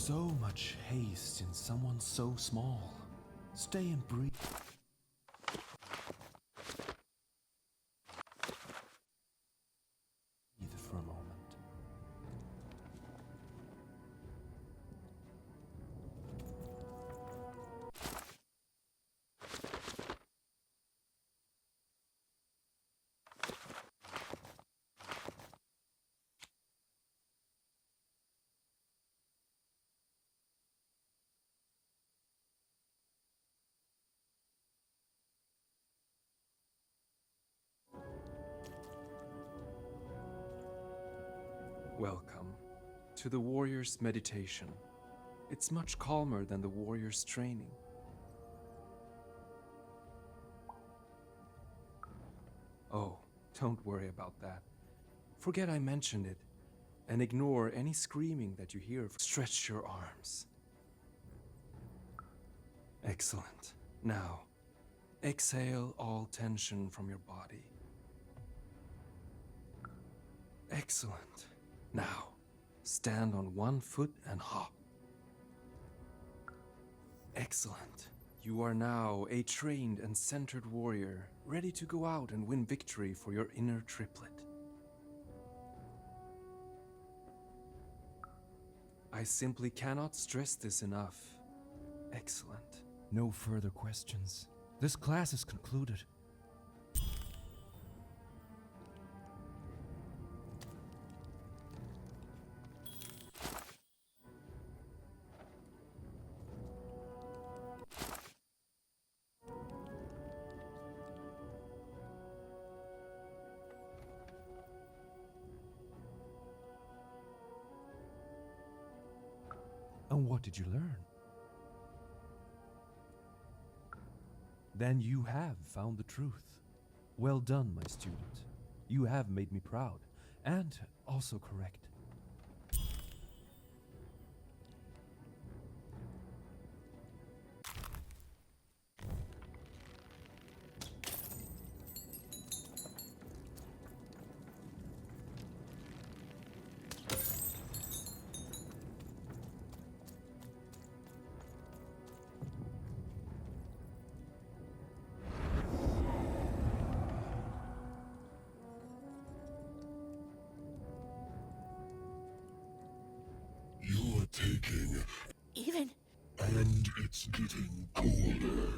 So much haste in someone so small. Stay and breathe. For a moment. Welcome to the warrior's meditation. It's much calmer than the warrior's training. Oh, don't worry about that. Forget I mentioned it, and ignore any screaming that you hear. Stretch your arms. Excellent. Now, exhale all tension from your body. Excellent. Now, stand on one foot and hop. Excellent. You are now a trained and centered warrior, ready to go out and win victory for your inner triplet. I simply cannot stress this enough. Excellent. No further questions. This class is concluded. And what did you learn? Then you have found the truth. Well done, my student. You have made me proud, and also correct. You're taking... Even... And it's getting colder.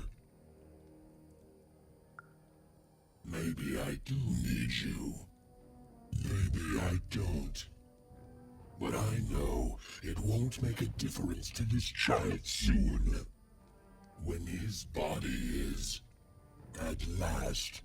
Maybe I do need you. Maybe I don't. But I know it won't make a difference to this child soon. When his body is... at last...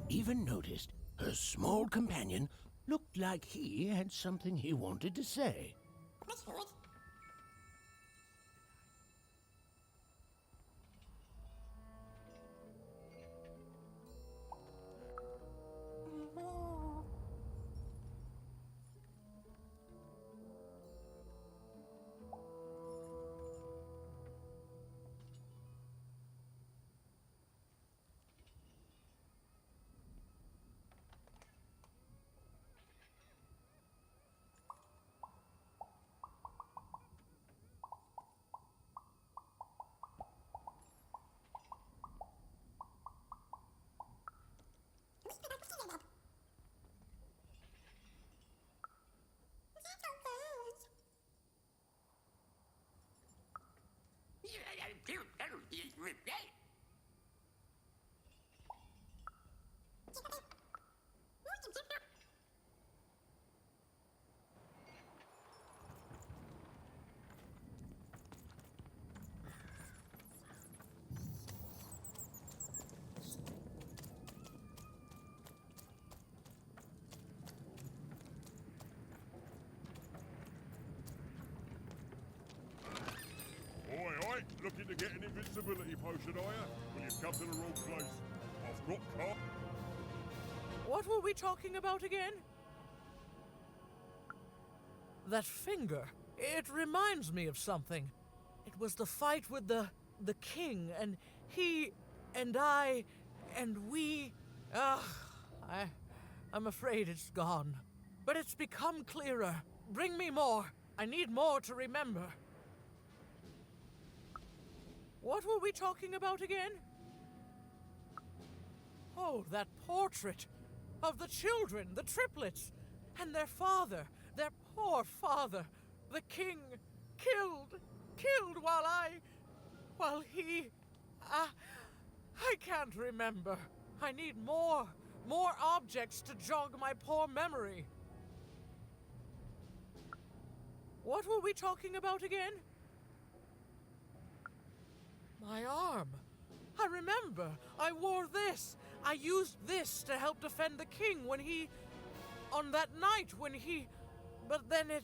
Even noticed her small companion Looked like he had something he wanted to say. Oi, looking to get an invincibility potion, are you? Well, you've come to the wrong place. I've got car. What were we talking about again? That finger. It reminds me of something. It was the fight with the king, and he, and I, and we. I'm afraid it's gone. But it's become clearer. Bring me more. I need more to remember. What were we talking about again? Oh, that portrait of the children, the triplets, and their father, their poor father, the king, killed while he... I can't remember. I need more objects to jog my poor memory. What were we talking about again? My arm. I remember. I wore this. I used this to help defend the king when he... on that night when he... But then it...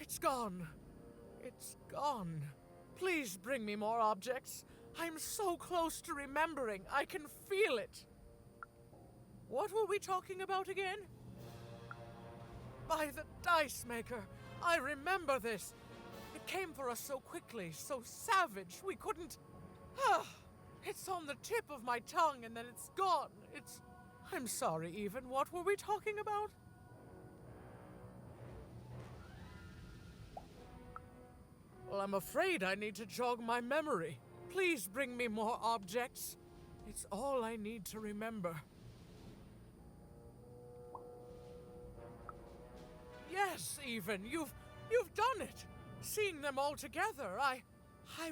it's gone. It's gone. Please bring me more objects. I'm so close to remembering. I can feel it. What were we talking about again? By the Dice Maker. I remember this. It came for us so quickly, so savage, we couldn't... It's on the tip of my tongue and then it's gone. I'm sorry, Even. What were we talking about? Well, I'm afraid I need to jog my memory. Please bring me more objects. It's all I need to remember. Yes, Even. You've done it. Seeing them all together, I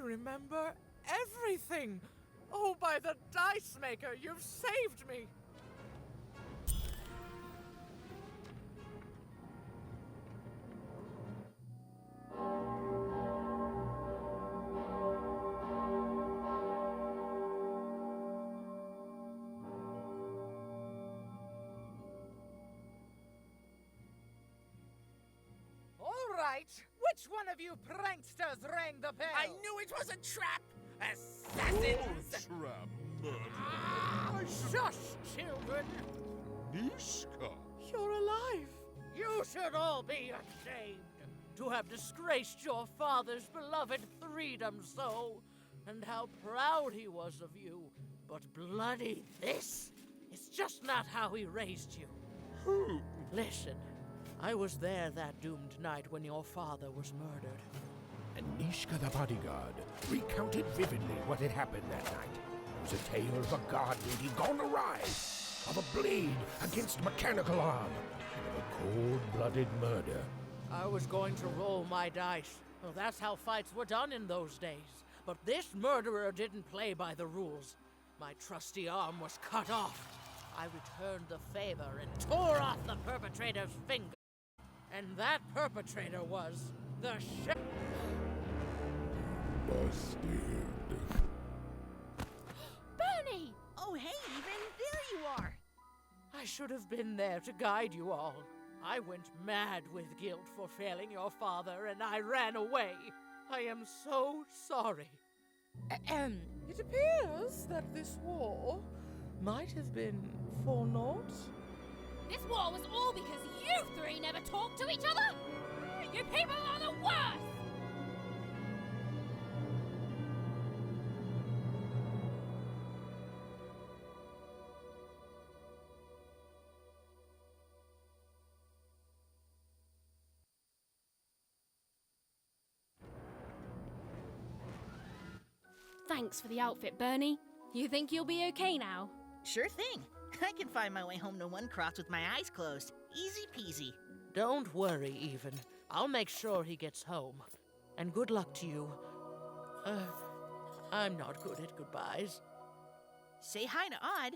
remember everything. Oh, by the Dice Maker, you've saved me. All right, which one of you pranksters rang the bell? I knew it was a trap! Assassins! Trap murder. Shush, children! Nishka. You're alive. You should all be ashamed to have disgraced your father's beloved freedom so, and how proud he was of you. But bloody this is just not how he raised you. Who? Listen, I was there that doomed night when your father was murdered. And Nishka the bodyguard recounted vividly what had happened that night. It was a tale of a guard meeting gone awry, of a blade against mechanical arm, and of a cold-blooded murder. I was going to roll my dice. Well, that's how fights were done in those days. But this murderer didn't play by the rules. My trusty arm was cut off. I returned the favor and tore off the perpetrator's finger. And that perpetrator was the Busted. Bernie! Oh, hey, Even, there you are. I should have been there to guide you all. I went mad with guilt for failing your father, and I ran away. I am so sorry. It appears that this war might have been for naught. This war was all because you three never talked to each other! You people are the worst! Thanks for the outfit, Bernie. You think you'll be okay now? Sure thing. I can find my way home to One Cross with my eyes closed. Easy peasy. Don't worry, Even. I'll make sure he gets home. And good luck to you. I'm not good at goodbyes. Say hi to Odd.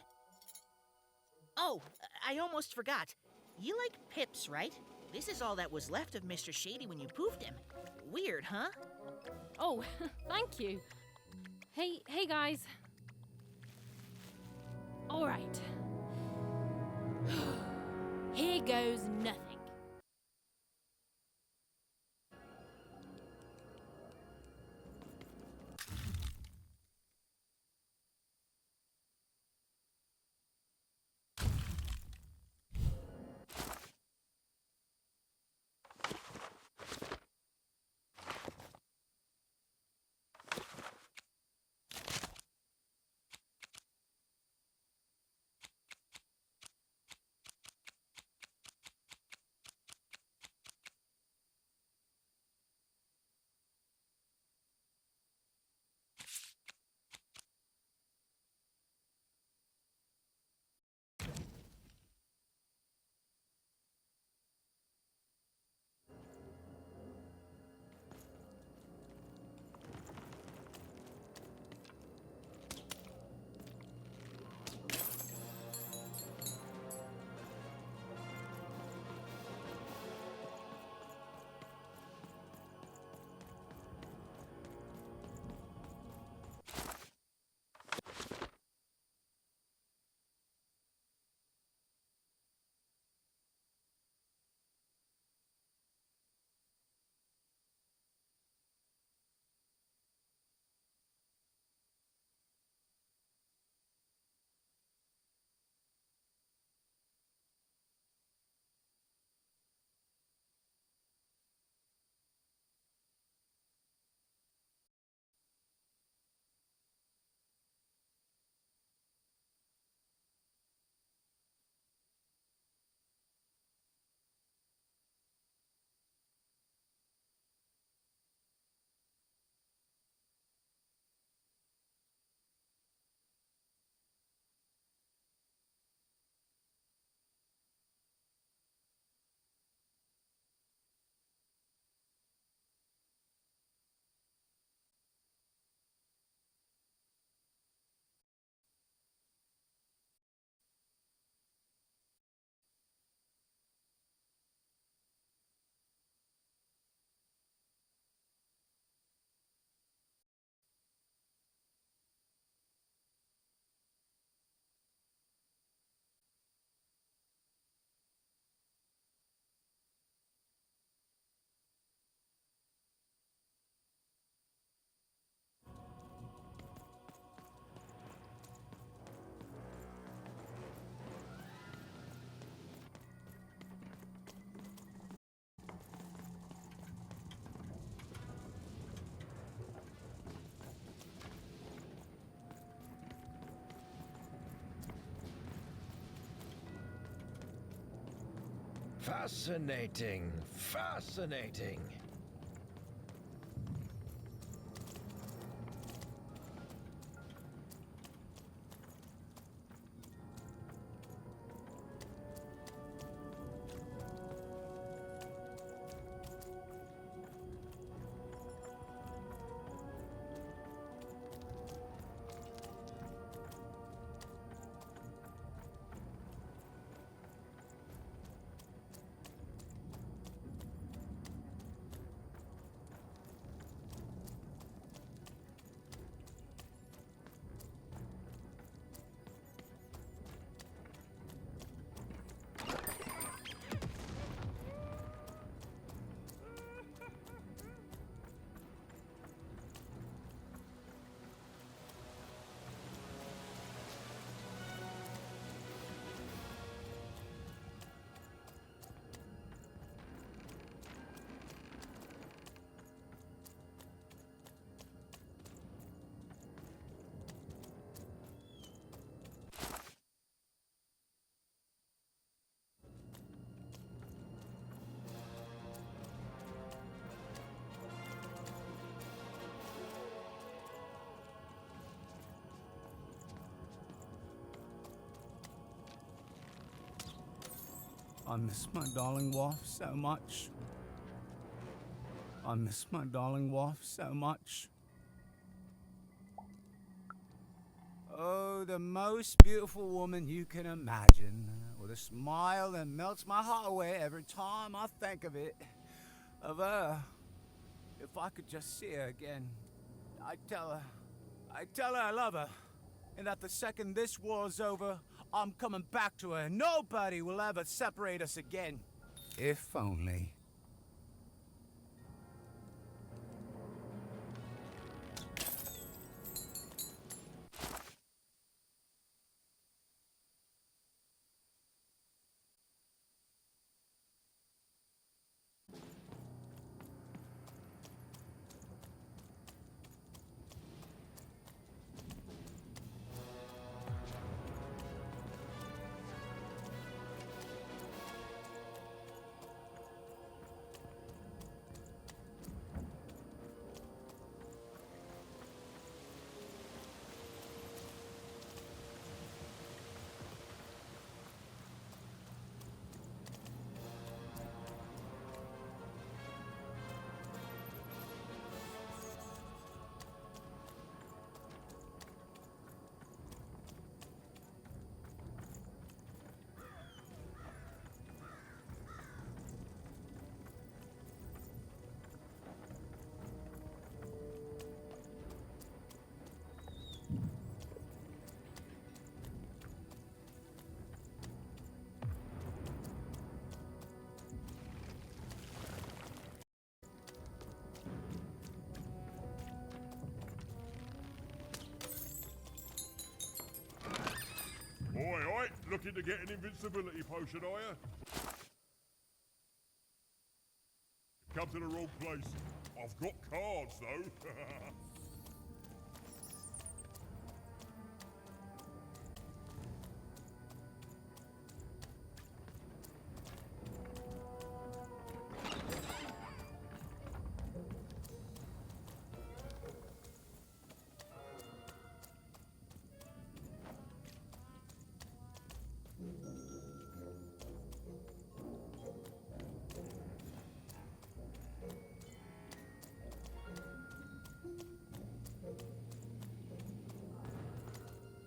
Oh, I almost forgot. You like Pips, right? This is all that was left of Mr. Shady when you poofed him. Weird, huh? Oh, thank you. Hey guys. All right. Here goes nothing. Fascinating. Fascinating. I miss my darling wife so much. I miss my darling wife so much. Oh, the most beautiful woman you can imagine, with a smile that melts my heart away every time I think of it. Of her. If I could just see her again, I'd tell her I love her, and that the second this war's over, I'm coming back to her. Nobody will ever separate us again. If only. Oi, looking to get an invincibility potion, are you? Come to the wrong place. I've got cards, though.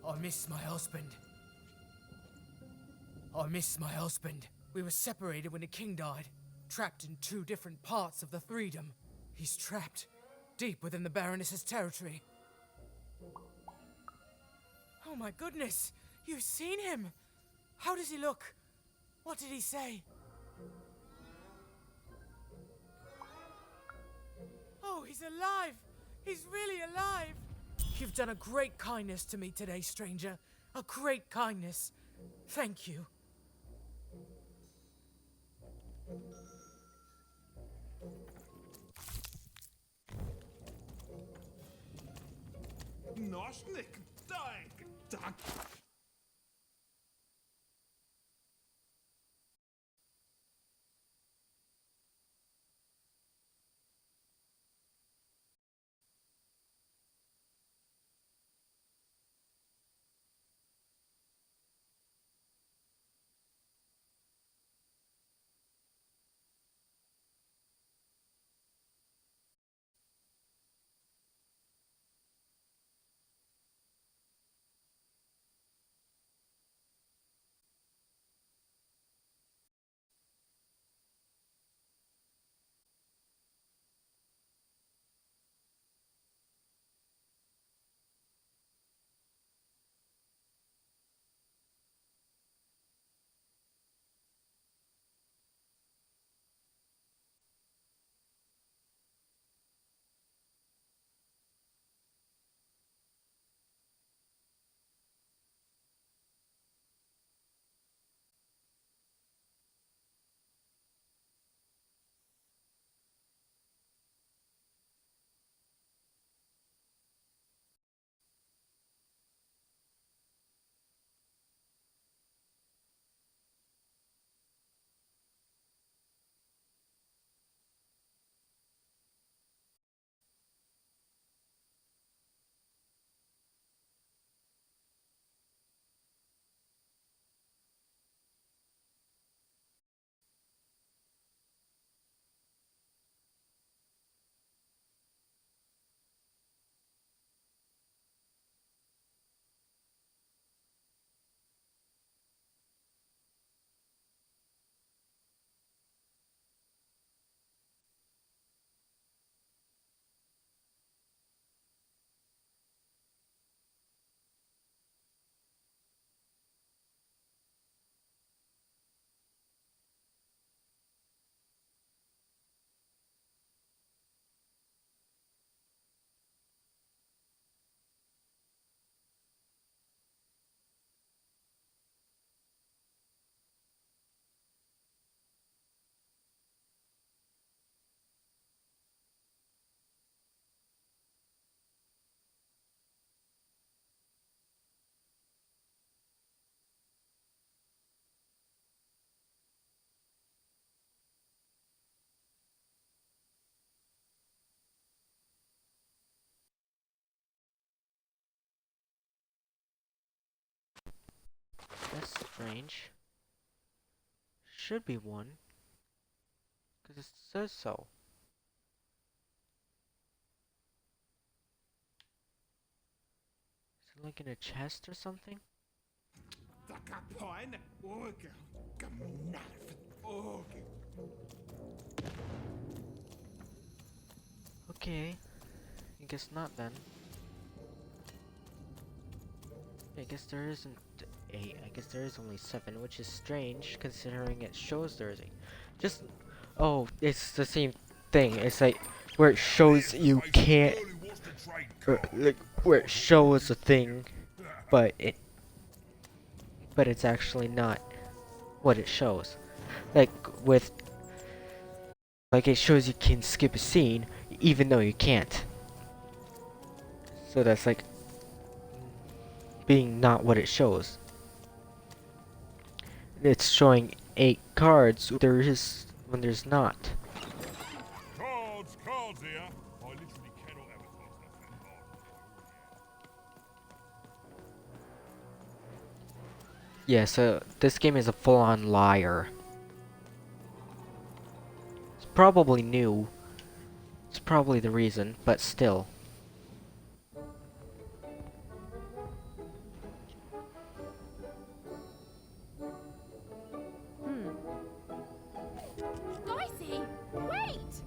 I miss my husband. I miss my husband. We were separated when the king died, trapped in two different parts of the Freedom. He's trapped deep within the Baroness's territory. Oh my goodness! You've seen him! How does he look? What did he say? Oh, he's alive! He's really alive! You've done a great kindness to me today, stranger. A great kindness. Thank you. Noshnik, Dank. That's strange. Should be one. Because it says so. Is it like in a chest or something? Okay. I guess not then. I guess there isn't 8. I guess there is only 7, which is strange considering it shows there's 8. Just oh, it's the same thing. It's like where it shows you can't like where it shows a thing, but it's actually not what it shows. Like with like it shows you can skip a scene even though you can't. So that's like being not what it shows. It's showing 8 cards there is when there's not. Cards here. I literally cannot advertise that card. Yeah, so this game is a full-on liar. It's probably new. It's probably the reason, but still. Dicey, wait!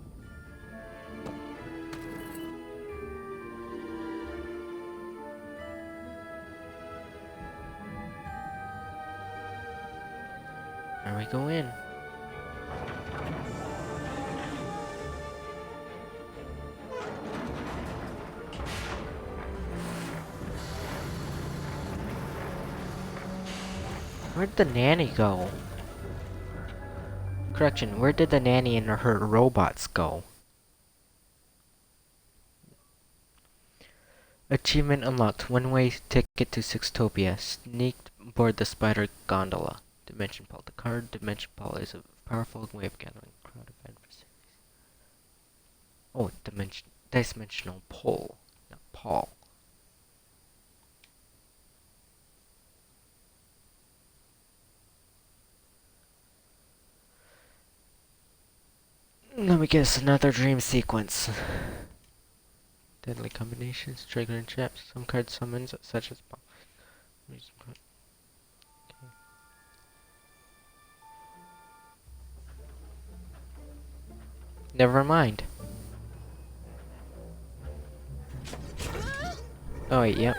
There we go in. Where'd the nanny go? Correction, where did the nanny and her robots go? Achievement unlocked. One-way ticket to Sextopia. Sneaked aboard the spider gondola. Dimension Paul. The card Dimension Paul is a powerful way of gathering a crowd of adversaries. Oh, dimensional pull, not Paul. Let me guess, another dream sequence. Deadly combinations, triggering traps, some card summons, such as Paul. Okay. Never mind. Oh wait, yep.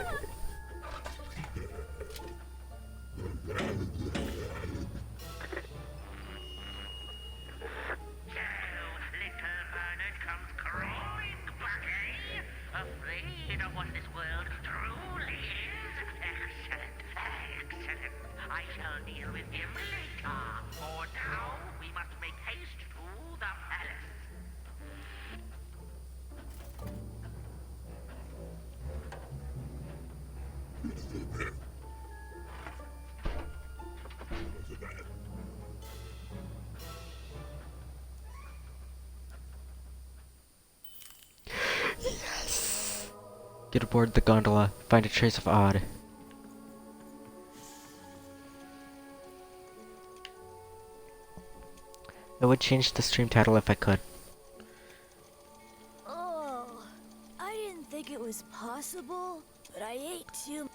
Get aboard the gondola, find a trace of Odd. I would change the stream title if I could. Oh, I didn't think it was possible, but I ate too.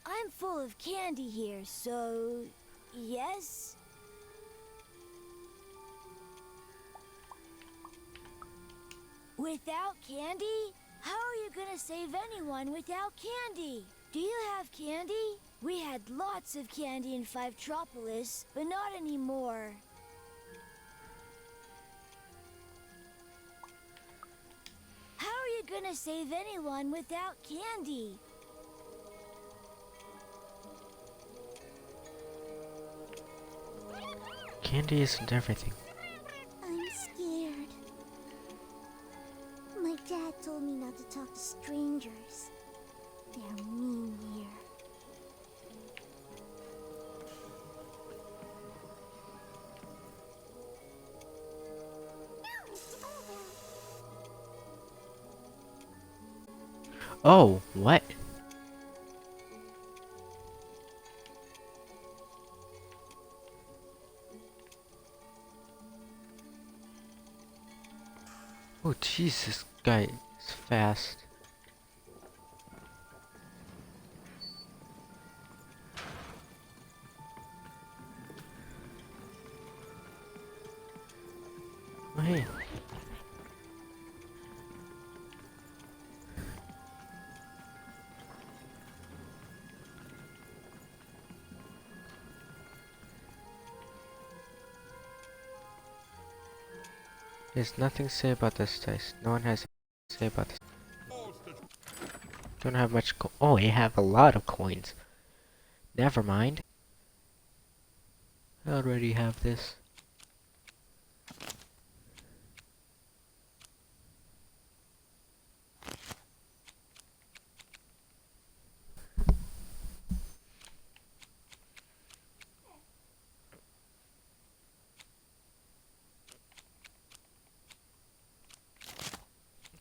I'm full of candy here, so yes? Without candy? How are you gonna save anyone without candy? Do you have candy? We had lots of candy in Fivetropolis, but not anymore. How are you gonna save anyone without candy? Candy isn't everything. I'm scared. My dad told me not to talk to strangers. They're mean here. Oh, what? Oh, jeez, this guy is fast. Oh, hey. There's nothing to say about this dice. No one has anything to say about this. Don't have much oh, I have a lot of coins. Never mind. I already have this.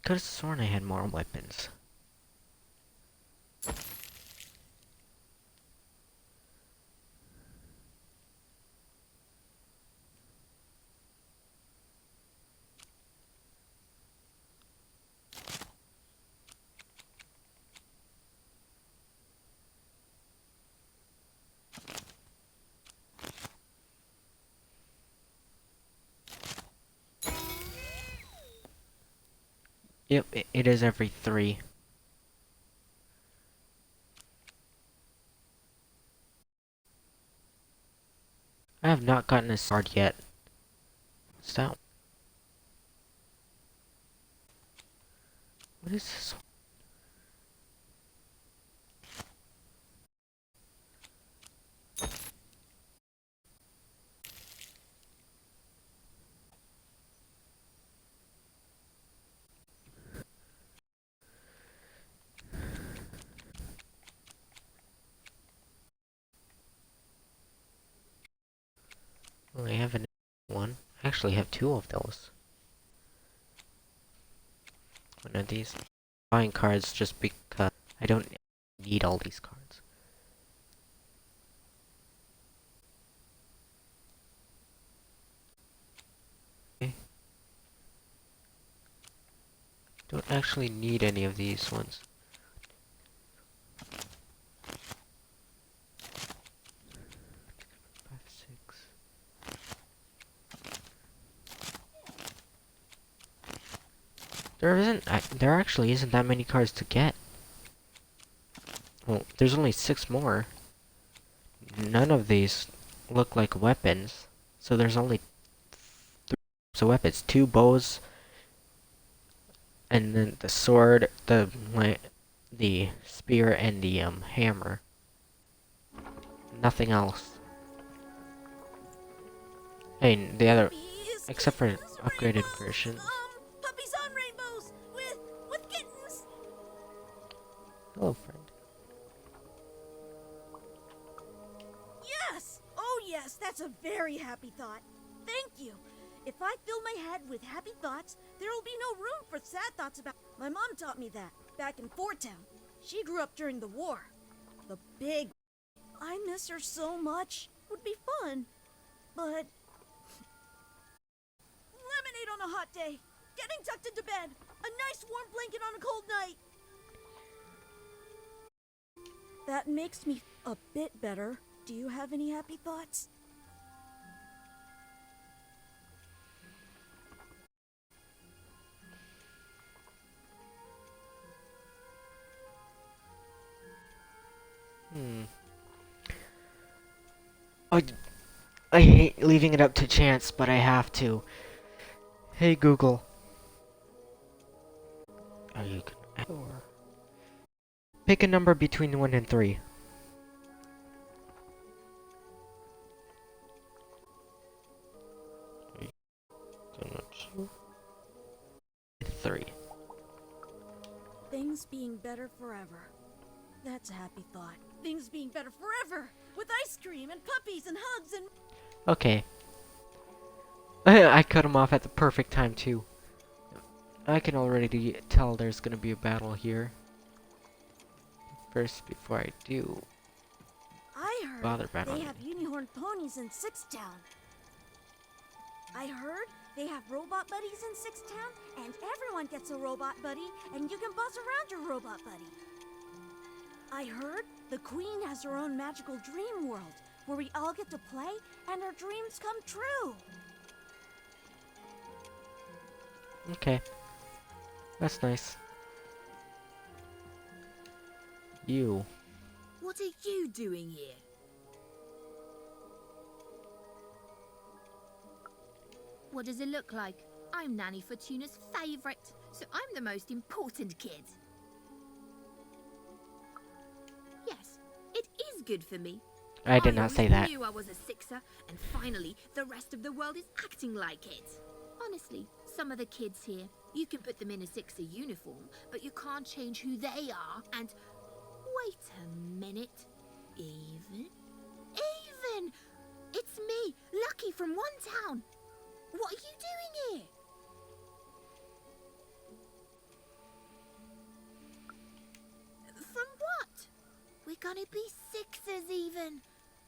Could have sworn I had more weapons. Yep, it is every 3. I have not gotten a sword yet. Stop. What is this? Well, I have one. I actually have 2 of those. One of these. Buying cards just because I don't need all these cards. Okay. Don't actually need any of these ones. There actually isn't that many cards to get. Well, there's only 6 more. None of these look like weapons. So there's only 3 types of weapons. 2 bows, and then the sword, the spear, and the hammer. Nothing else. Hey, the other, except for upgraded version. Hello, friend. Yes! Oh, yes, that's a very happy thought. Thank you. If I fill my head with happy thoughts, there will be no room for sad thoughts about. My mom taught me that back in Fort Town. She grew up during the war. The big. I miss her so much. Would be fun. But. Lemonade on a hot day. Getting tucked into bed. A nice warm blanket on a cold night. That makes me a bit better. Do you have any happy thoughts? I hate leaving it up to chance, but I have to. Hey Google. Are you pick a number between 1 and 3. Three. Things being better forever. That's a happy thought. Things being better forever! With ice cream and puppies and hugs and... Okay. I cut him off at the perfect time too. I can already tell there's gonna be a battle here. first before I do I heard bother they battling. have unicorn ponies in Six Town. I heard they have robot buddies in Six Town, and everyone gets a robot buddy, and you can buzz around your robot buddy. I heard the Queen has her own magical dream world where we all get to play and our dreams come true. Okay. That's nice. You. What are you doing here? What does it look like? I'm Nanny Fortuna's favorite, so I'm the most important kid. Yes, it is good for me. I did not say always that. knew I was a sixer, and finally, the rest of the world is acting like it. Honestly, some of the kids here, you can put them in a sixer uniform, but you can't change who they are, and... Wait a minute. Even? It's me, Lucky from One Town. What are you doing here? From what? We're gonna be sixers even.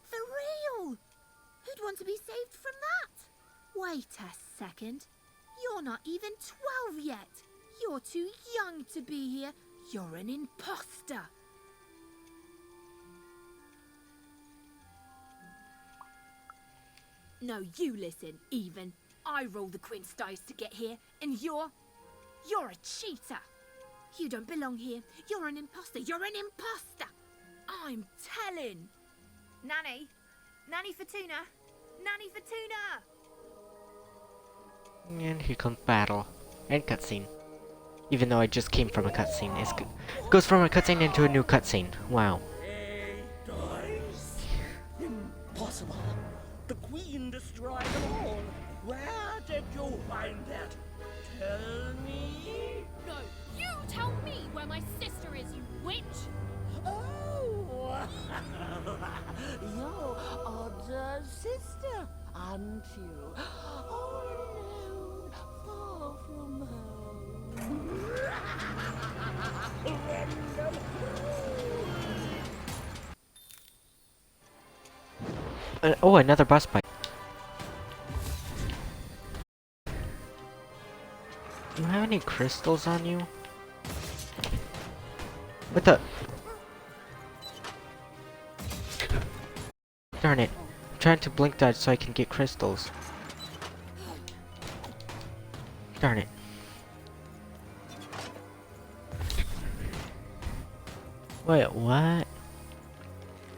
For real. Who'd want to be saved from that? Wait a second. You're not even 12 yet. You're too young to be here. You're an imposter. No, you listen, Even. I roll the quince dice to get here, and you're a cheater. You don't belong here. You're an imposter. You're an imposter. I'm telling. Nanny. Nanny Fortuna. Nanny Fortuna. And here comes battle. And cutscene. Even though I just came from a cutscene. It goes from a cutscene into a new cutscene. Wow. Dice? Impossible. The Queen destroyed them all. Where did you find that? Tell me. No, you tell me where my sister is, you witch! Oh, your odd sister, aren't you? All alone, far from home. Oh, another boss fight. Do you have any crystals on you? What the? Darn it. I'm trying to blink dodge so I can get crystals. Darn it. Wait, what?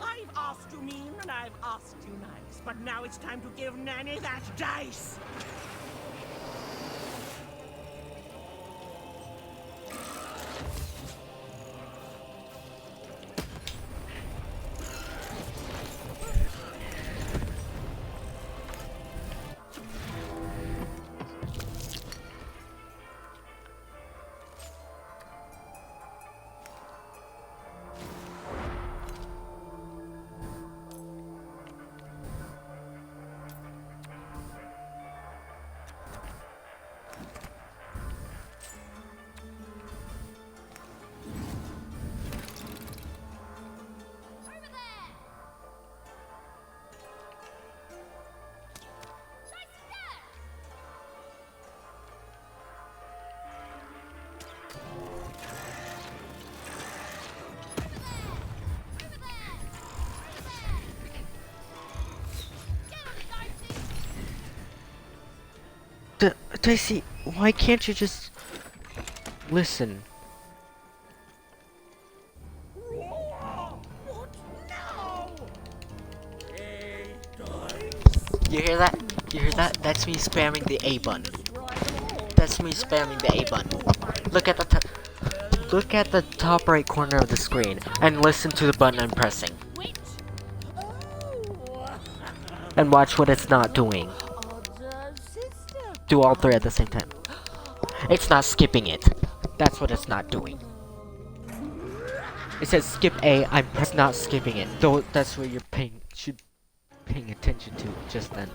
I've asked you mean and I've asked you nice, but now it's time to give Nanny that dice. Dicey, why can't you just listen? You hear that? You hear that? That's me spamming the A button. That's me spamming the A button. Look at the top right corner of the screen and listen to the button I'm pressing. And watch what it's not doing. Do all three at the same time. It's not skipping it. That's what it's not doing. It says skip A, I'm not skipping it. Though that's what you're paying attention to just then.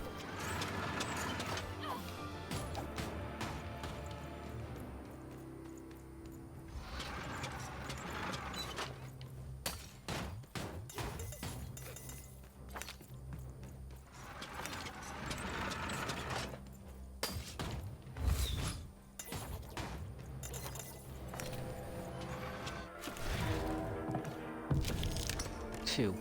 2.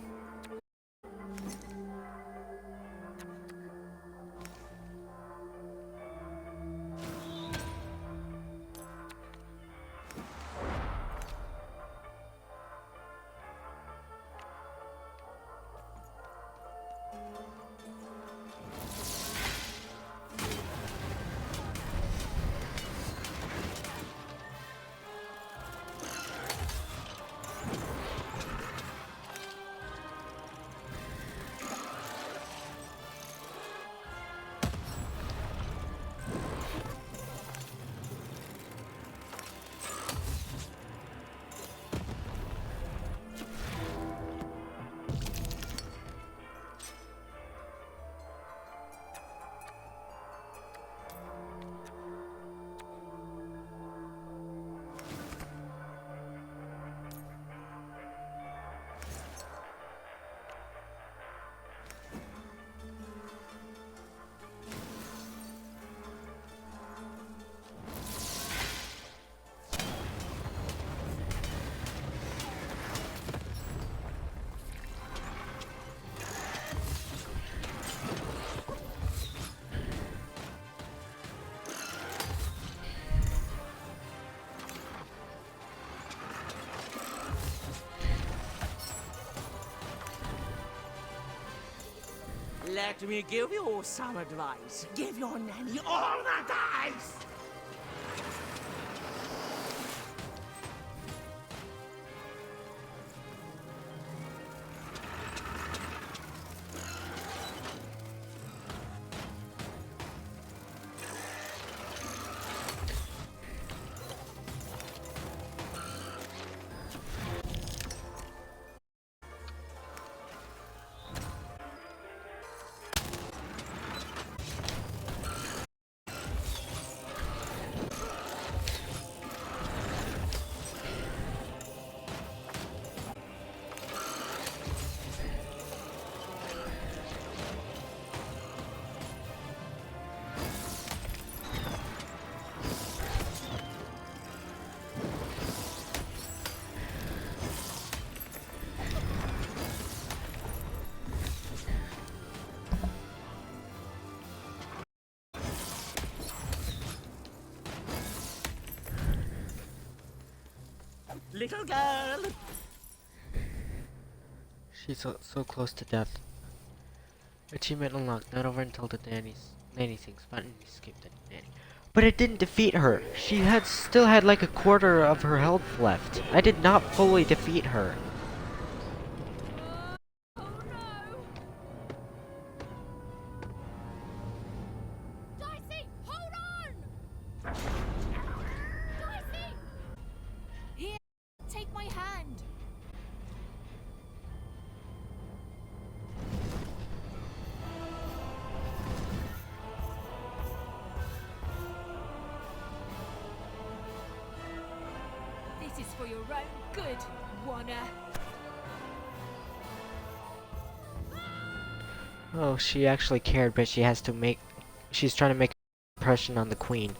Let me give you some advice. Give your nanny all the dice! Little girl! She's so close to death. Achievement unlocked. Not over until the nanny sings. Button escaped the nanny. But it didn't defeat her. She still had like a quarter of her health left. I did not fully defeat her. Dicey, hold on! Dicey! Here, take my hand. This is for your own good, Warner. Oh, she actually cared, but she's trying to make an impression on the queen.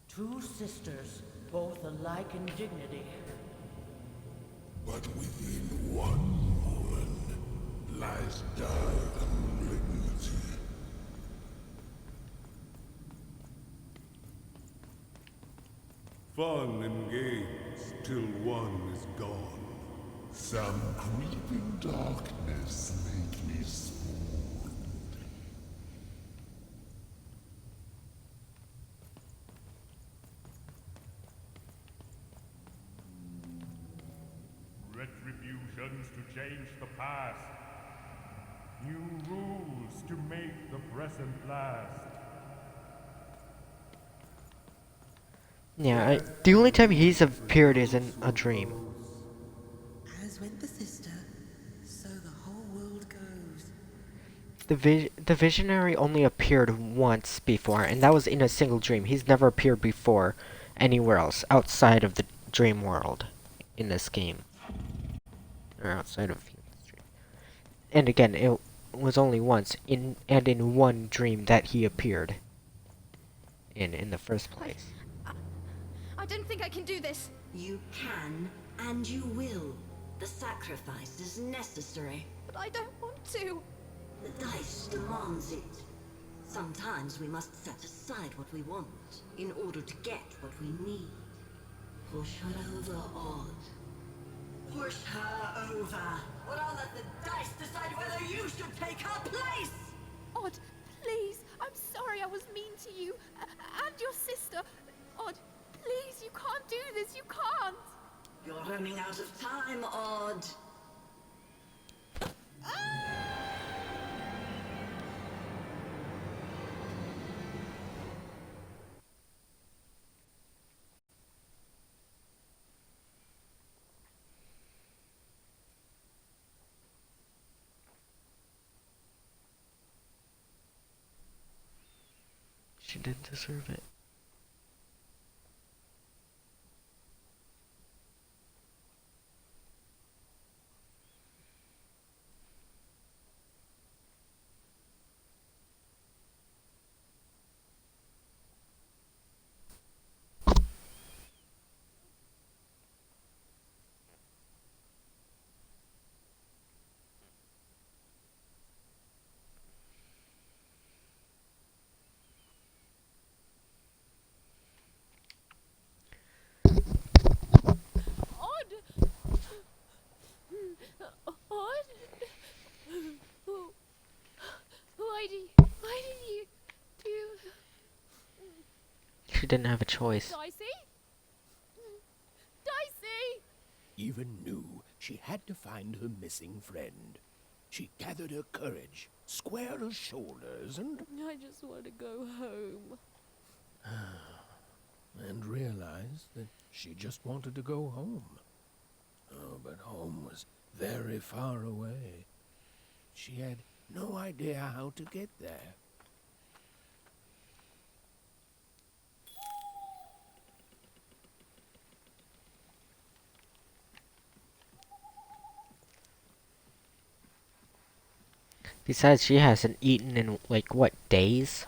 Two sisters, both alike in dignity. But within one woman lies dark malignity. Fun and games till one is gone. Some creeping darkness lately spawned. retributions to change the past. New rules to make the present last. Yeah, the only time he's appeared is in a dream. As went the sister, so the whole world goes. The Visionary only appeared once before, and that was in a single dream. He's never appeared before anywhere else outside of the dream world in this game. Or outside of this dream. And again, it was only once in one dream that he appeared in the first place. I don't think I can do this. You can, and you will. The sacrifice is necessary. But I don't want to. The dice demands it. Sometimes we must set aside what we want in order to get what we need. Push her over, Odd. Push her over. Or I'll let the dice decide whether you should take her place! Odd, please. I'm sorry I was mean to you. And your sister. Odd, please, you can't do this. You can't. You're running out of time, Odd. She didn't deserve it. Why did you do... She didn't have a choice. Dicey? Dicey! Even knew she had to find her missing friend. She gathered her courage, squared her shoulders, and... I just want to go home. and realized that she just wanted to go home. Oh, but home was very far away. She had no idea how to get there. Besides, she hasn't eaten in, like, what, days?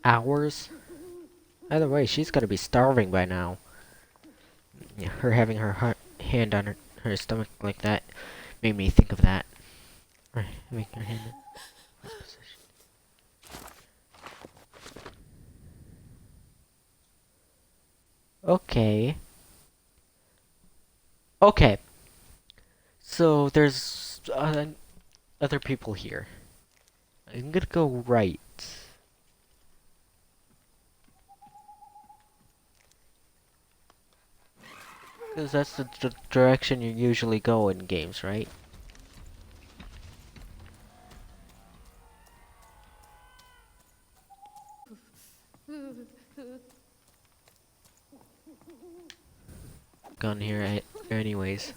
Hours? Either way, she's gotta be starving by now. Yeah, her having her hand on her stomach like that made me think of that. Right, make her hand in this position. Okay. Okay. So, there's other people here. I'm gonna go right. Because that's the direction you usually go in games, right? Gone here anyways.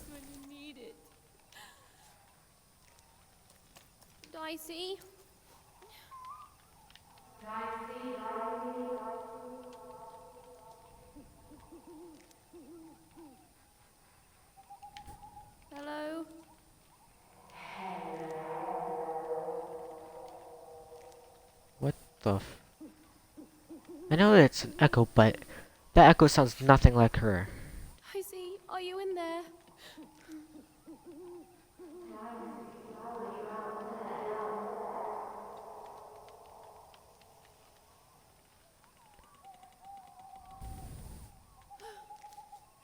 Dicey? Hello? What the f... I know that it's an echo, but that echo sounds nothing like her. Dicey, are you in there?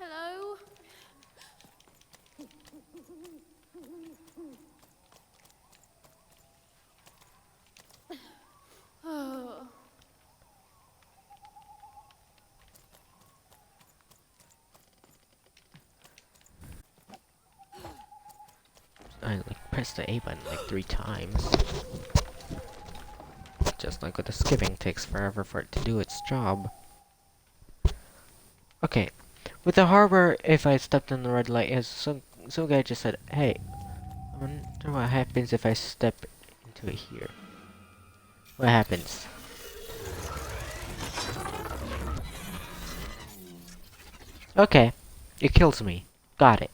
Hello? Oh. I like pressed the A button like 3 times. Just like with the skipping, takes forever for it to do its job. Okay, with the harbor, if I stepped in the red light, as some guy just said, hey, I wonder what happens if I step into it here. What happens? Okay, it kills me. Got it.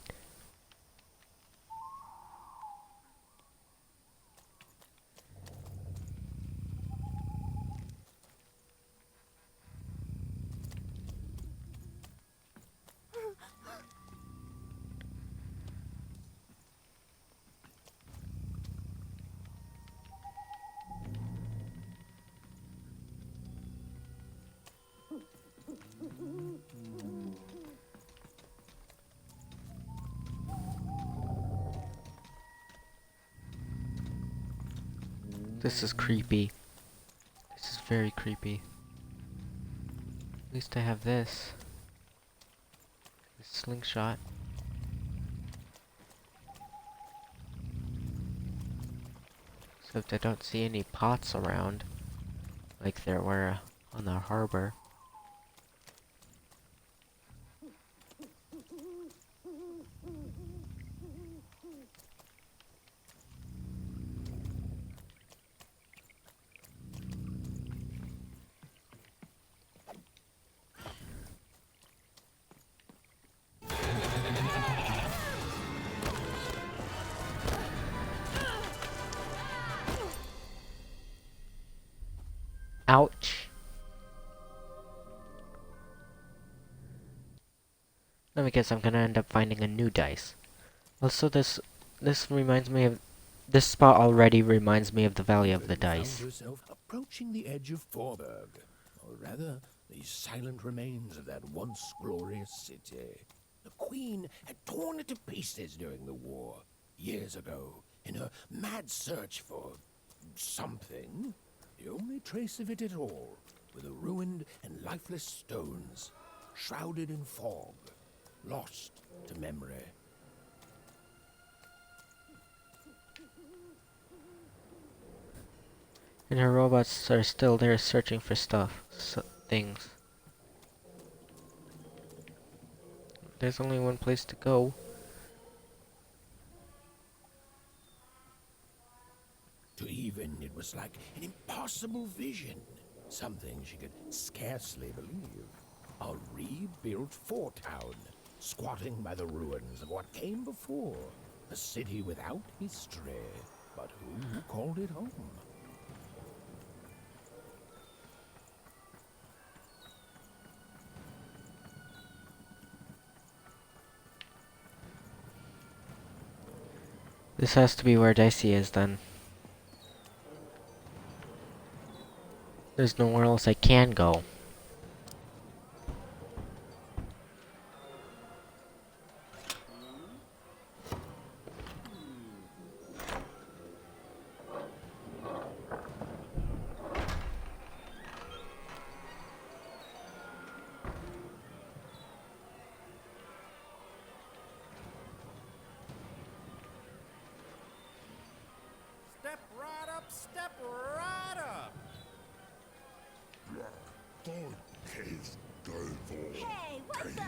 This is creepy. This is very creepy. At least I have this. This slingshot. Except I don't see any pots around like there were on the harbor. Ouch. Let me guess, I'm gonna end up finding a new dice. Also, this reminds me of... This spot already reminds me of the Valley of the Dice. Found yourself approaching the edge of Forberg, or rather, the silent remains of that once glorious city. The Queen had torn it to pieces during the war, years ago, in her mad search for something. The only trace of it at all were the ruined and lifeless stones, shrouded in fog, lost to memory. And her robots are still there searching for things. There's only one place to go. To Even, it was like an impossible vision. Something she could scarcely believe. A rebuilt fort town, squatting by the ruins of what came before. A city without history, but who called it home? This has to be where Dicey is then. There's nowhere else I can go. Step right up, step right up. Hey, what the?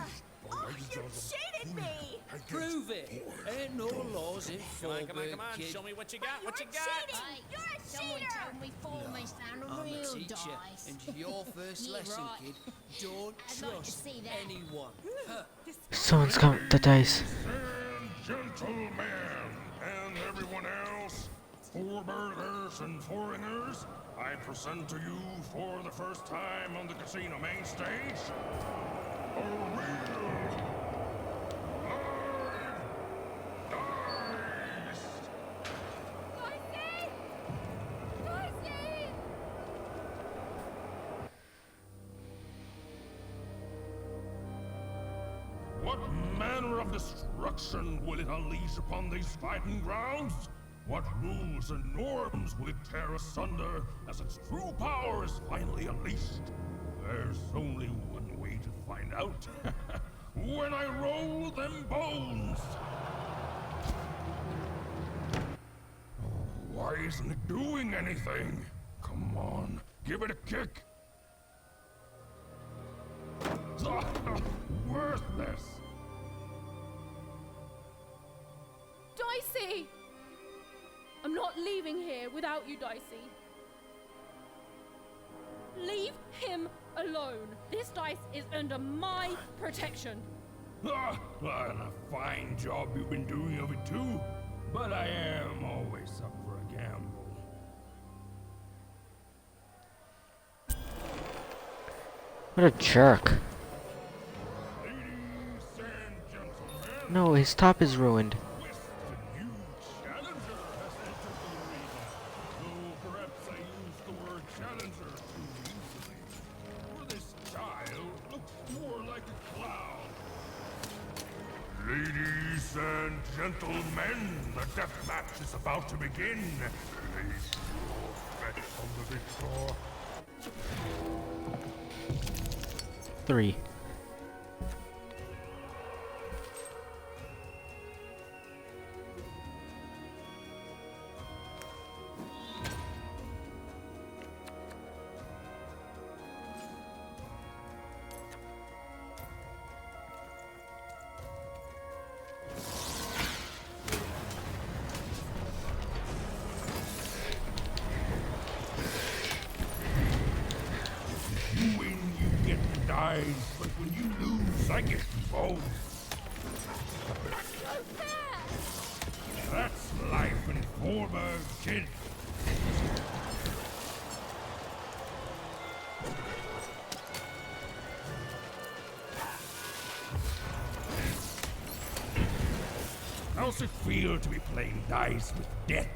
Oh, you cheated me! Prove it. Ain't no laws in Forberg, Come on, kid. show me what you got, what you got. Cheating! You're a Someone cheater! told me foreman's found a I'm a real teacher, dice. and your first Yeah, lesson, right. kid, don't I'd like to trust see that. anyone. Someone's got the dice. Gentlemen and everyone else, Forbergers and foreigners, I present to you for the first time on the casino main stage, a real live dice. What manner of destruction will it unleash upon these fighting grounds? What rules and norms will it tear asunder as its true power is finally unleashed? There's only one way to find out. When I roll them bones! isn't doing anything. Come on, give it a kick. Worthless. Dicey! I'm not leaving here without you, Dicey. Leave him alone. This dice is under my protection. And a fine job you've been doing of it too. But I am always up for a gamble. What a jerk. No, his top is ruined. Ladies and gentlemen, the death match is about to begin. Place your bet on the victor. 3. You win, you get the dice, but when you lose, I get you both. That's life in Forberg, kid. How's it feel to be playing dice with death?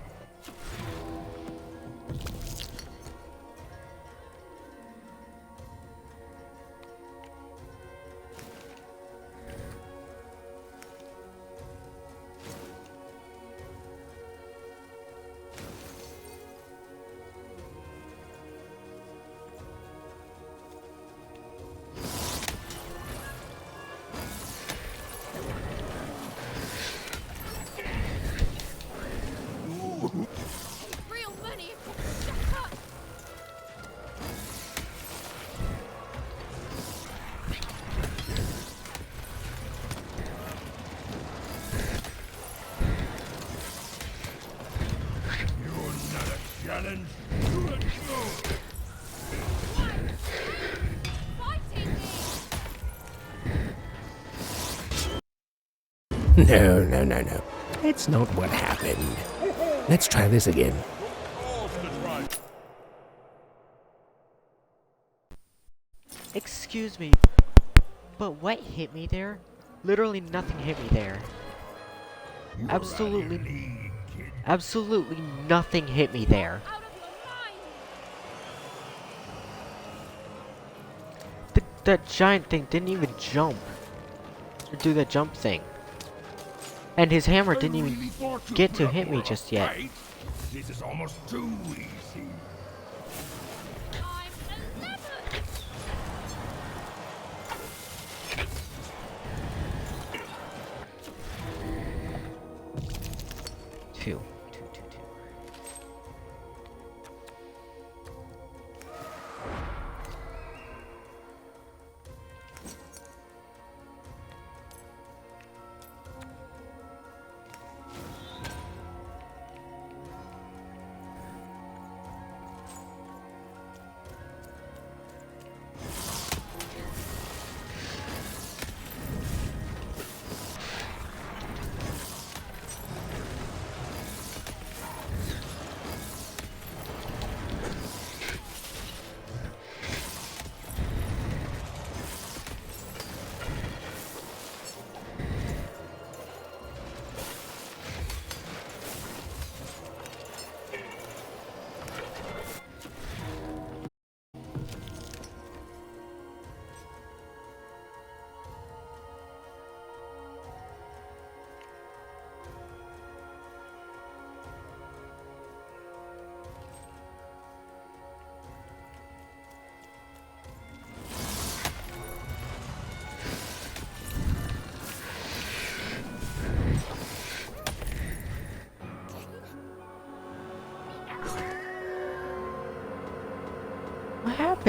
Real money. Shut up. You're not a challenge. Let's go. No. That's not what happened. Let's try this again. Excuse me, but what hit me there? Literally nothing hit me there. Absolutely nothing hit me there. That giant thing didn't even jump. Or do the jump thing. And his hammer didn't even get to hit me just yet. This is almost too easy. Two.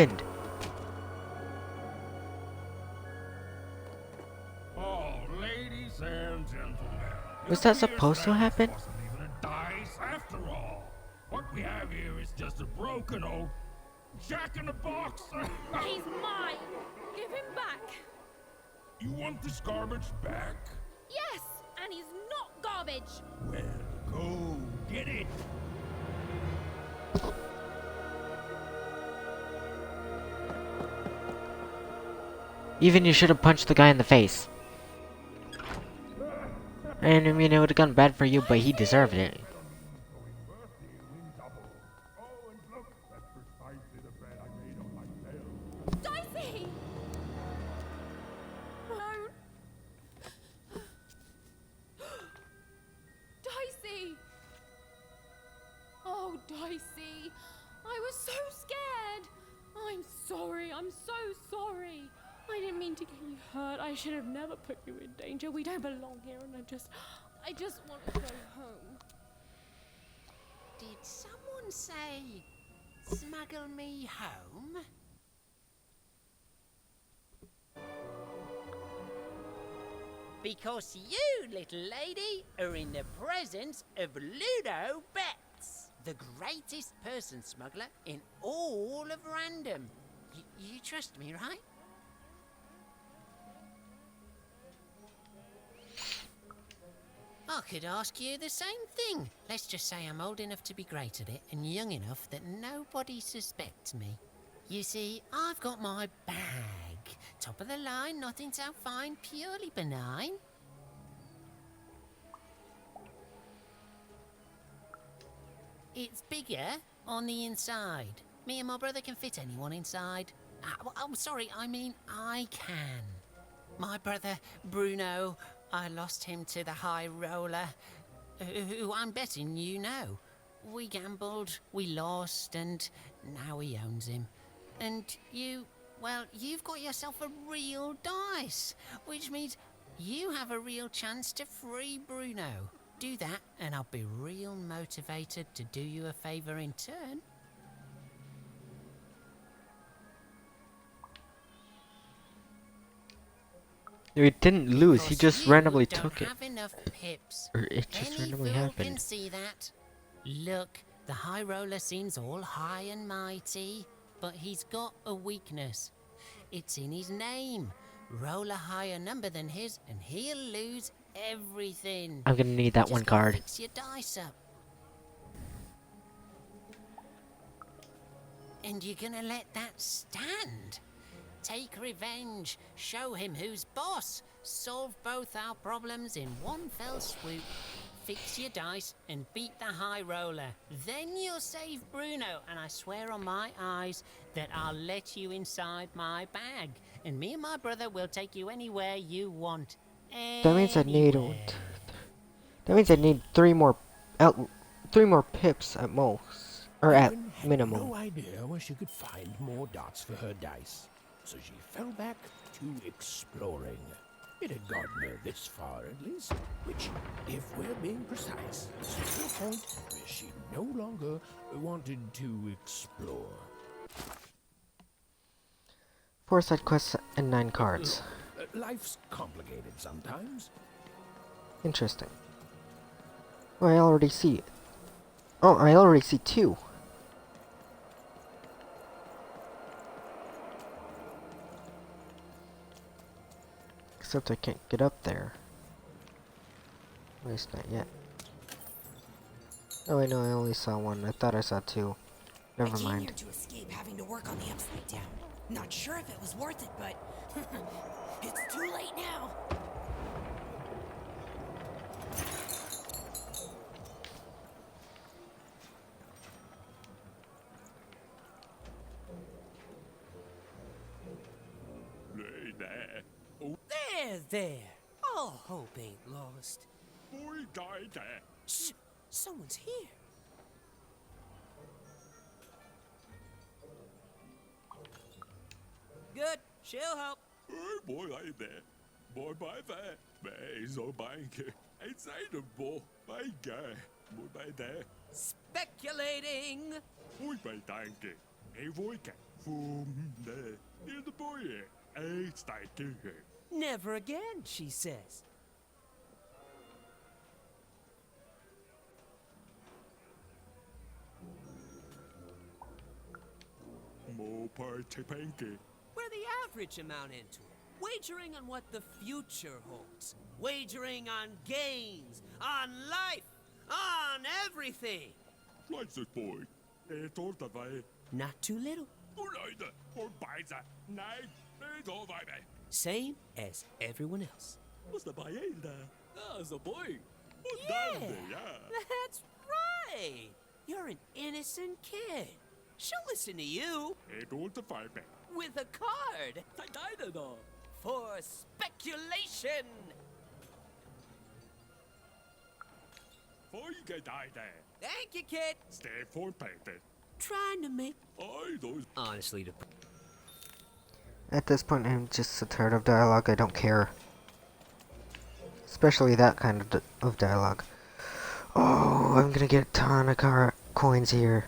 happened? Oh, ladies and gentlemen. Was that supposed to happen? Wasn't even a dice after all. What we have here is just a broken old jack-in-the-box. He's mine! Give him back! You want this garbage back? Yes! And he's not garbage! Well, go get it. Even you should have punched the guy in the face. And I mean, it would have gone bad for you, but he deserved it. Dicey! Dicey! Oh, Dicey! I was so scared! I'm sorry, I'm so sorry! I didn't mean to get you hurt. I should have never put you in danger. We don't belong here, and I just want to go home. Did someone say, smuggle me home? Because you, little lady, are in the presence of Ludo Betts, the greatest person smuggler in all of Random. You trust me, right? I could ask you the same thing. Let's just say I'm old enough to be great at it and young enough that nobody suspects me. You see, I've got my bag. Top of the line, nothing so fine, purely benign. It's bigger on the inside. Me and my brother can fit anyone inside. I'm sorry, I mean I can. My brother, Bruno, I lost him to the High Roller, who I'm betting you know. We gambled, we lost, and now he owns him. And you, well, you've got yourself a real dice, which means you have a real chance to free Bruno. Do that, and I'll be real motivated to do you a favor in turn. He didn't lose, he just randomly took it. Have enough pips. Or it just Any randomly fool happened. Can see that. Look, the High Roller seems all high and mighty, but he's got a weakness. It's in his name. Roll a higher number than his, and he'll lose everything. I'm gonna need that Just one gotta card. Fix your dice up. And you're gonna let that stand? Take revenge, show him who's boss, solve both our problems in one fell swoop. Fix your dice and beat the High Roller. Then you'll save Bruno, and I swear on my eyes that I'll let you inside my bag. And me and my brother will take you anywhere you want. That means I need that means I need three more pips at most, or at Erin had minimum. no idea where she could find more dots for her dice, so she fell back to exploring. It had gotten her this far, at least, which, if we're being precise, is to the point where she no longer wanted to explore. 4 side quests and 9 cards. Life's complicated sometimes. Interesting. Oh, I already see it. Oh, I already see 2. Except I can't get up there. At least not yet. Oh wait, no, I only saw 1. I thought I saw 2. Never I came mind. here to escape having to work on the Upside Down. Not sure if it was worth it, but it's too late now. There. All hope ain't lost. Boy, die there. Shh! Someone's here. Good. She'll help. Hey, boy, I there. Boy, by there. Bij zo banken. Het zijn de bol. Bij gij. Boy, bij there. Speculating. Boy, bij danken. Hey, boy, Never again, she says. We're the average amount into it. Wagering on what the future holds. Wagering on games, on life, on everything. Not too little. Same as everyone else. Yeah, that's right. You're an innocent kid. She'll listen to you. With a card. For speculation. Thank you, kid. Trying to make... Honestly, to... At this point, I'm just so tired of dialogue, I don't care. Especially that kind of dialogue. Oh, I'm gonna get a ton of coins here.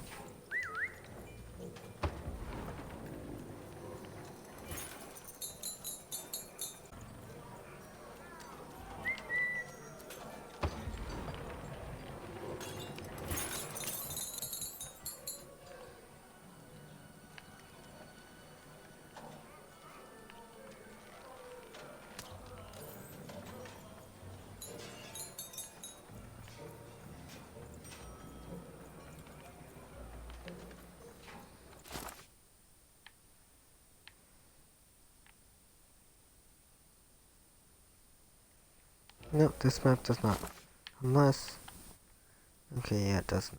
Nope, this map does not. Unless... Okay, yeah, it doesn't.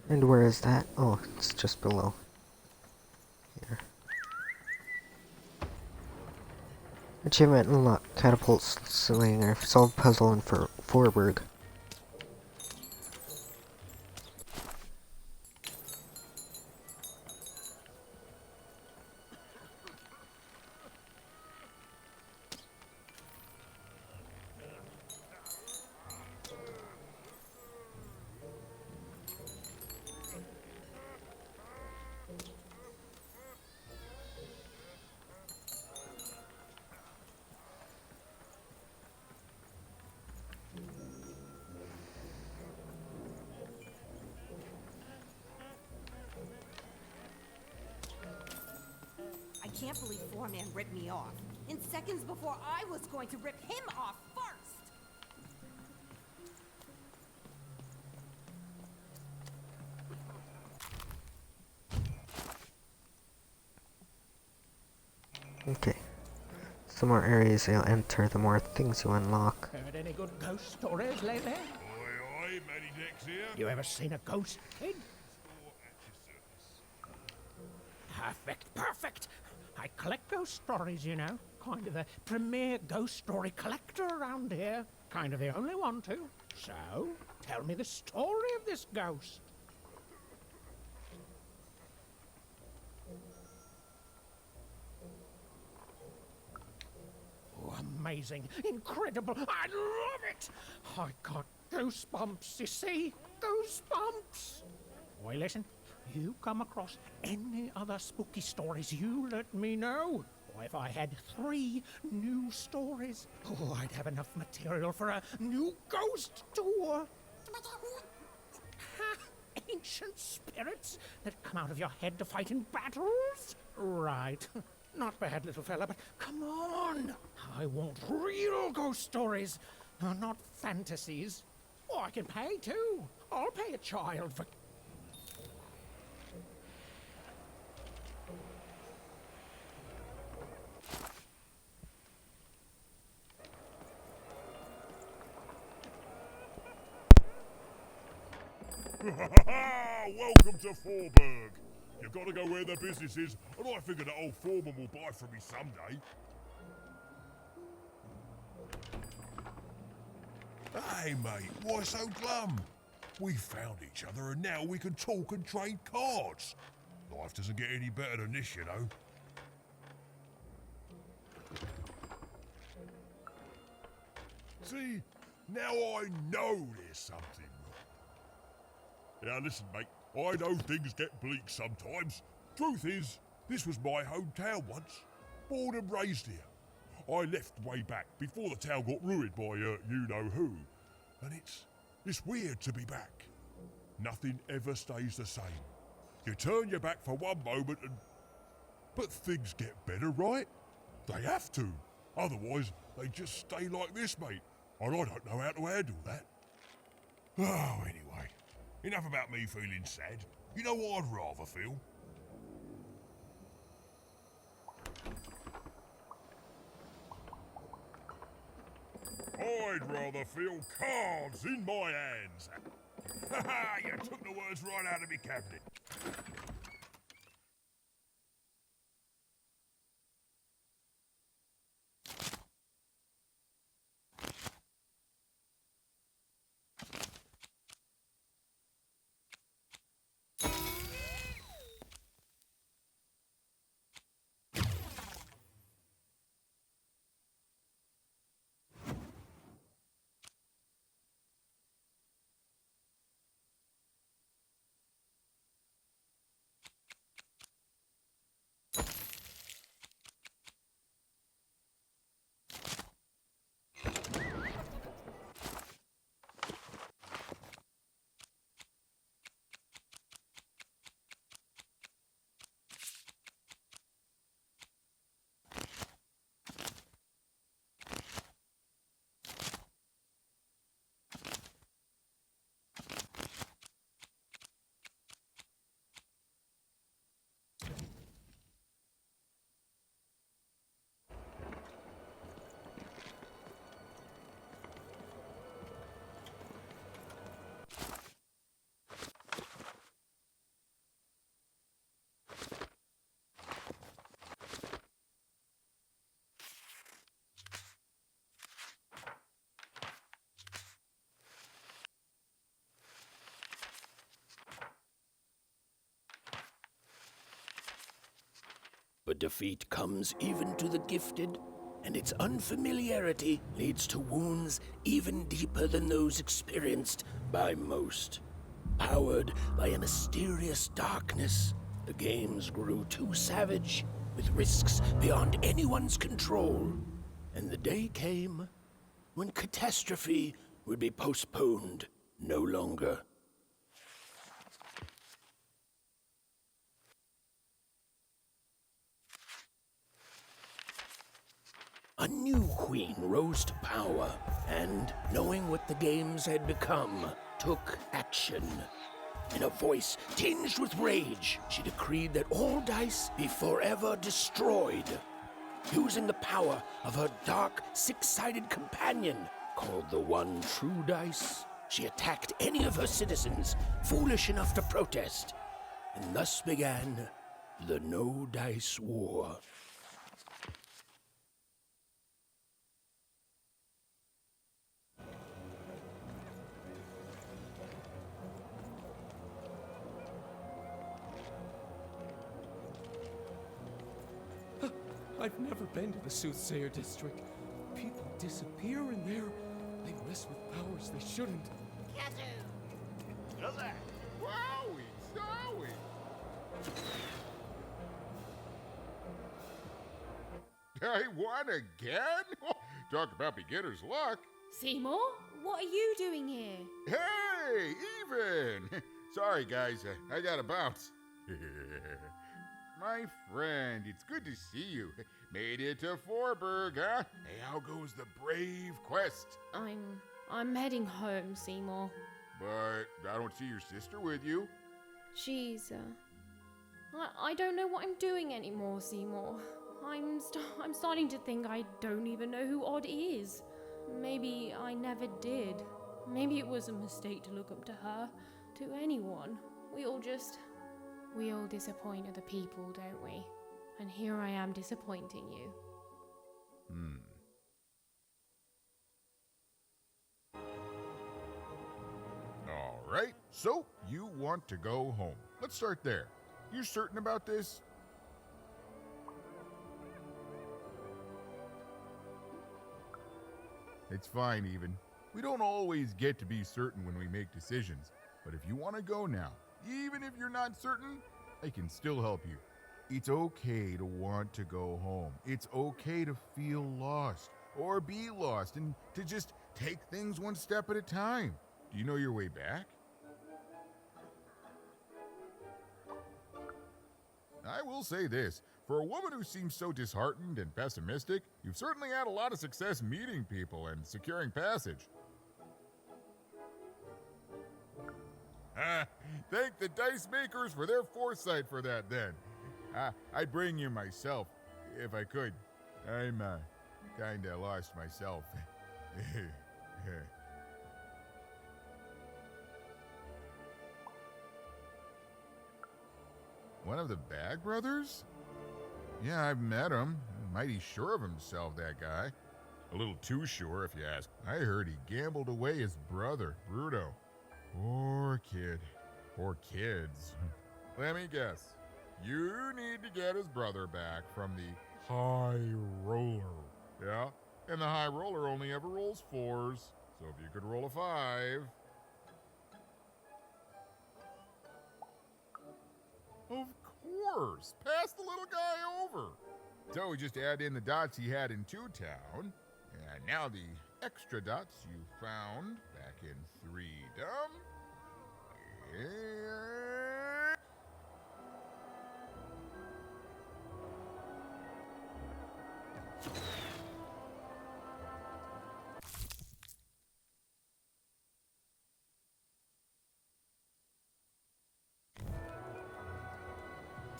And where is that? Oh, it's just below. Here. Achievement unlocked. Catapult slinger. Solve puzzle in Forberg. I can't believe Foreman ripped me off. In seconds before I was going to rip him off first! Okay. The more areas you'll enter, the more things you unlock. Heard any good ghost stories lately? You ever seen a ghost, kid? Perfect, perfect! I collect ghost stories, you know. Kind of the premier ghost story collector around here. Kind of the only one, too. So, tell me the story of this ghost. Oh, amazing, incredible, I love it! I got goosebumps, you see? Goosebumps! Boy, listen, you come across any other spooky stories, you let me know. if I had 3 new stories, I'd have enough material for a new ghost tour. Ancient spirits that come out of your head to fight in battles? Right. Not bad, little fella, but come on! I want real ghost stories, not fantasies. Oh, I can pay too. I'll pay a child for... Welcome to Forburg. You gotta go where the business is, and I figure that old foreman will buy from me someday. Hey, mate, why so glum? We found each other, and now we can talk and trade cards. Life doesn't get any better than this, you know. See, now I know there's something. Now listen, mate, I know things get bleak sometimes. Truth is, this was my hometown once. Born and raised here. I left way back before the town got ruined by you-know-who. And it's weird to be back. Nothing ever stays the same. You turn your back for one moment and... But things get better, right? They have to. Otherwise, they just stay like this, mate. And I don't know how to handle that. Oh, anyway. Enough about me feeling sad. You know what I'd rather feel? I'd rather feel cards in my hands. Ha ha! You took the words right out of me cabinet. But defeat comes even to the gifted, and its unfamiliarity leads to wounds even deeper than those experienced by most. Powered by a mysterious darkness, the games grew too savage, with risks beyond anyone's control. And the day came when catastrophe would be postponed no longer. A new queen rose to power, and, knowing what the games had become, took action. In a voice tinged with rage, she decreed that all dice be forever destroyed. Using the power of her dark, six-sided companion, called the One True Dice, she attacked any of her citizens foolish enough to protest. And thus began the No Dice War. I've never been to the Soothsayer District. People disappear in there. They mess with powers they shouldn't. Wowie, zowie! I won again? Talk about beginner's luck. Seymour, what are you doing here? Hey, Even! Sorry, guys, I gotta bounce. My friend, it's good to see you. Made it to Forberg, huh? Hey, how goes the brave quest? I'm heading home, Seymour. But I don't see your sister with you. She's, I don't know what I'm doing anymore, Seymour. I'm starting to think I don't even know who Odd is. Maybe I never did. Maybe it was a mistake to look up to her, to anyone. We all disappoint other people, don't we? And here I am disappointing you. All right, so you want to go home. Let's start there. You certain about this? It's fine, Even. We don't always get to be certain when we make decisions, but if you want to go now, even if you're not certain, I can still help you. It's okay to want to go home. It's okay to feel lost or be lost and to just take things one step at a time. Do you know your way back? I will say this. For a woman who seems so disheartened and pessimistic, you've certainly had a lot of success meeting people and securing passage. Thank the dice makers for their foresight for that, then. I'd bring you myself, if I could. I'm, kinda lost myself. One of the Bag Brothers? Yeah, I've met him. Mighty sure of himself, that guy. A little too sure, if you ask. I heard he gambled away his brother, Bruto. Poor kid. Poor kids. Let me guess. You need to get his brother back from the High Roller. Yeah? And the High Roller only ever rolls 4s. So if you could roll a 5... Of course! Pass the little guy over! So we just add in the dots he had in 2-Town, and now the extra dots you found back in 3-Dom.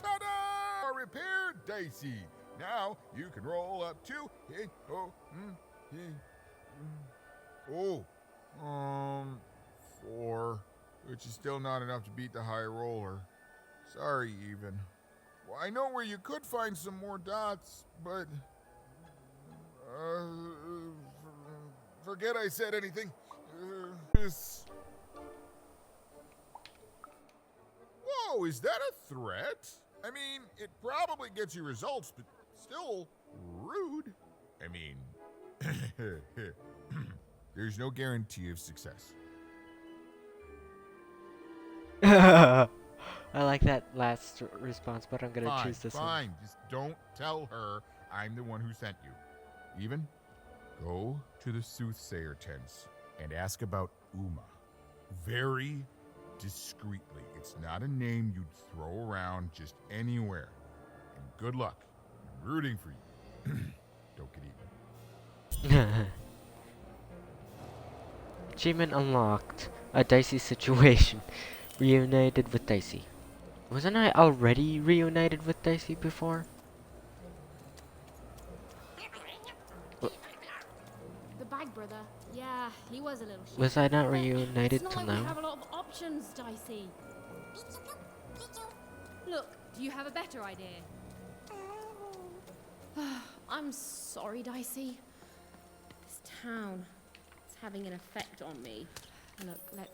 Ta-da! Repaired, Dicey. Now you can roll up to 4, which is still not enough to beat the High Roller. Sorry, Even. Well, I know where you could find some more dots, but forget I said anything. Whoa, is that a threat? I mean, it probably gets you results, but still rude. I mean, there's no guarantee of success. I like that last response, but I'm gonna choose this one. Fine, just don't tell her I'm the one who sent you. Even, go to the soothsayer tents and ask about Uma. Very discreetly. It's not a name you'd throw around just anywhere. And good luck. I'm rooting for you. Don't get eaten. Achievement unlocked. A dicey situation. Reunited with Dicey. Wasn't I already reunited with Dicey before? The Bag Brother. Yeah, he was a little shit. Was I not reunited It's till not like we now? have a lot of options, Dicey. Look, do you have a better idea? I'm sorry, Dicey. This town is having an effect on me. Look,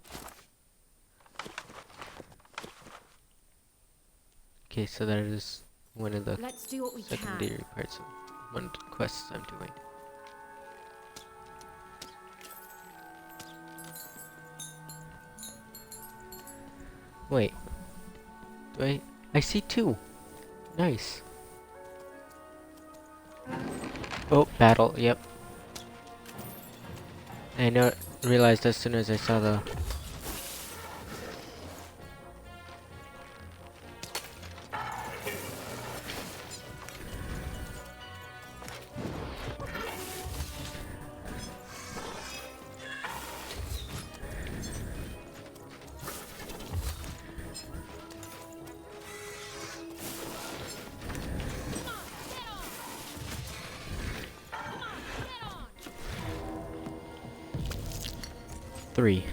Okay, so that is one of the Let's do what we can. secondary parts of one of the quests I'm doing. Wait. I see 2. Nice. Oh, battle. Yep. I realized as soon as I saw the. Three.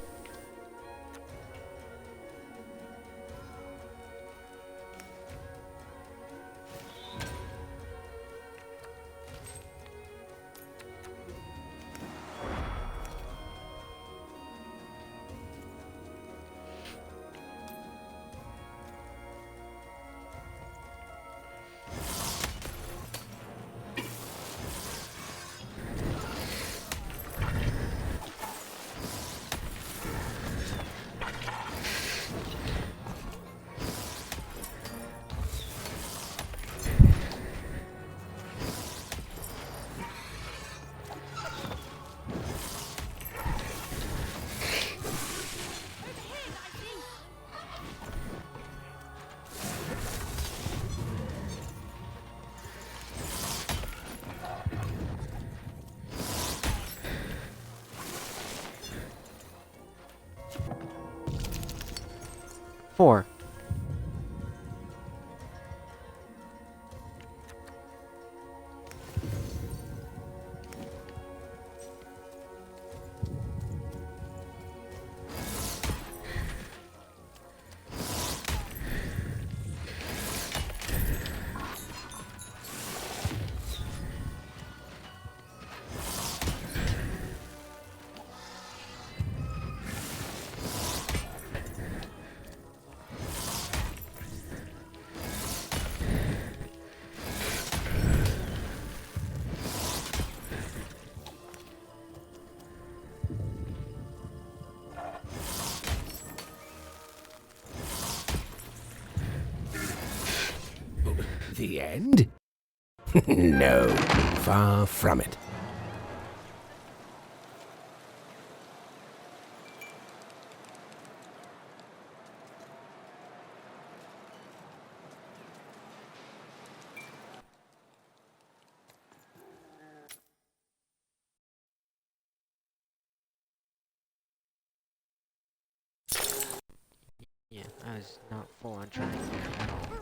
Four. The end? No, far from it. Yeah, I was not full on trying at all.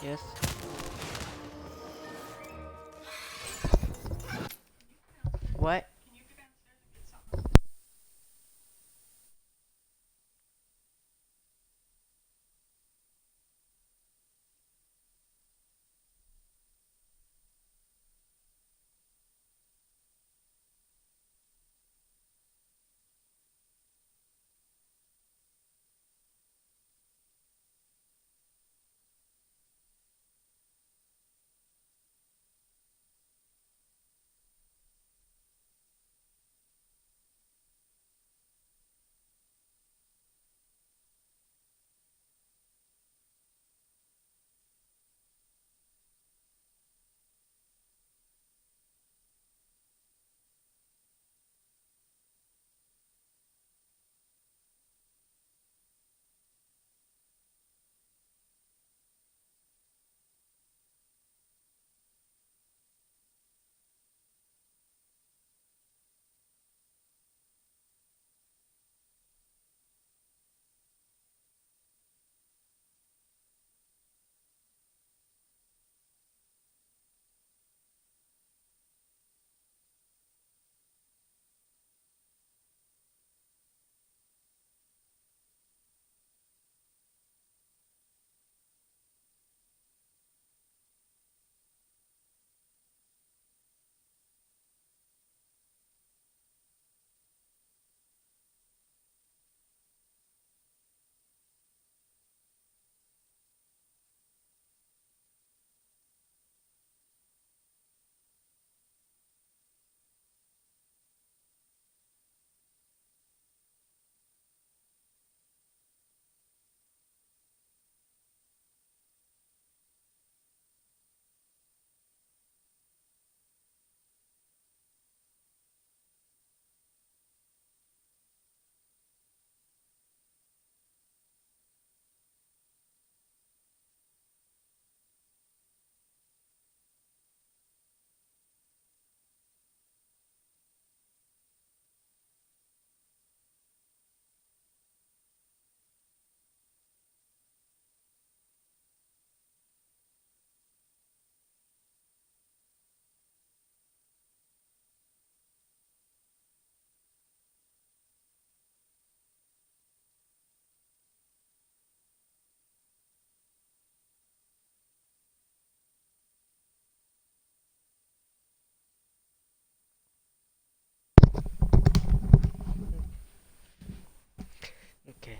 Yes. What? Okay.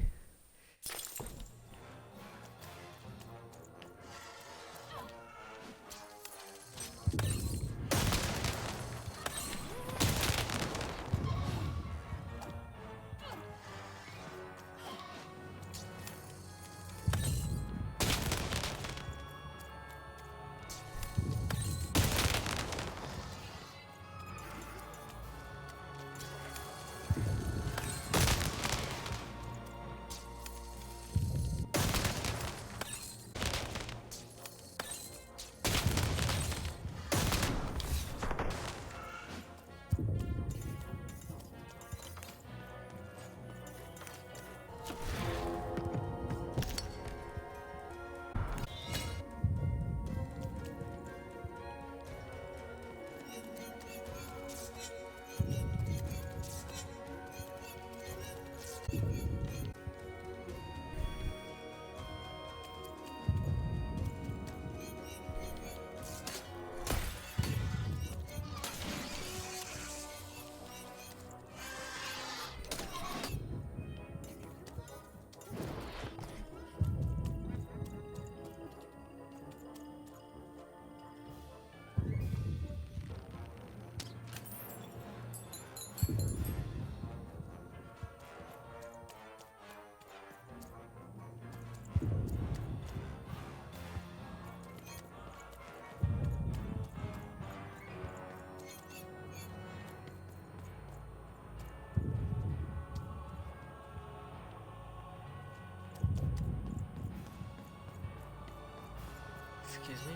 Excuse me?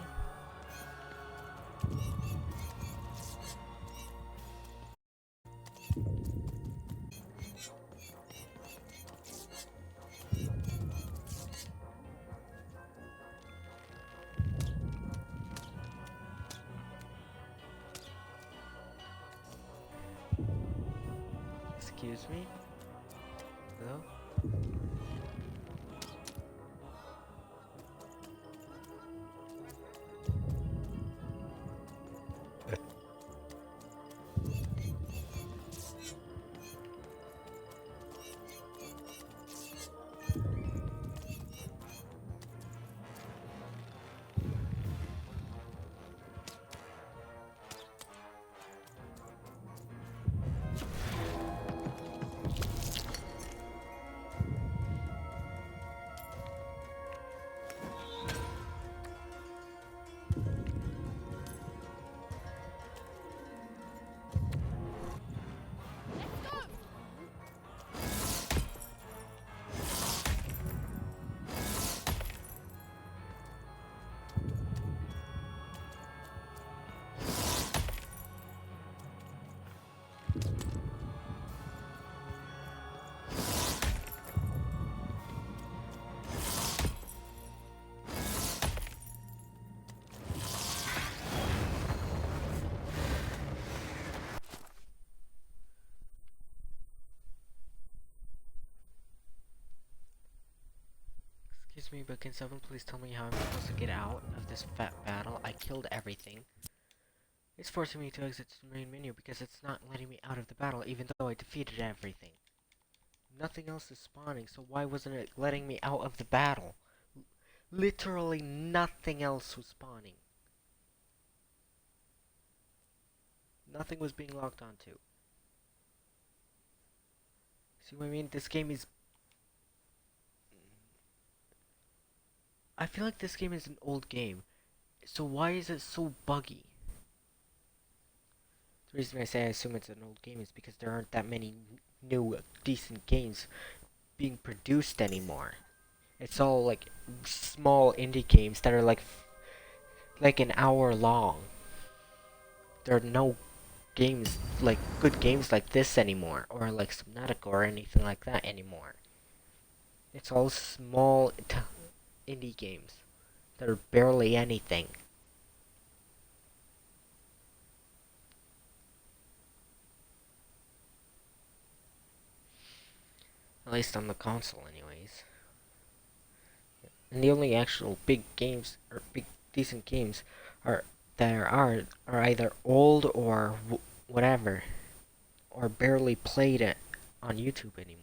Excuse me? Hello? Excuse me, but can someone please tell me how I'm supposed to get out of this fat battle? I killed everything. It's forcing me to exit the main menu because it's not letting me out of the battle even though I defeated everything. Nothing else is spawning, so why wasn't it letting me out of the battle? Literally nothing else was spawning. Nothing was being logged onto. See what I mean? This game is... I feel like this game is an old game. So why is it so buggy? The reason I say I assume it's an old game is because there aren't that many new decent games being produced anymore. It's all like small indie games that are like an hour long. There are no games like good games like this anymore, or like Subnautica or anything like that anymore. It's all small indie games that are barely anything. At least on the console anyways. And the only actual big games, or big decent games, are either old or whatever, or barely played it on YouTube anymore.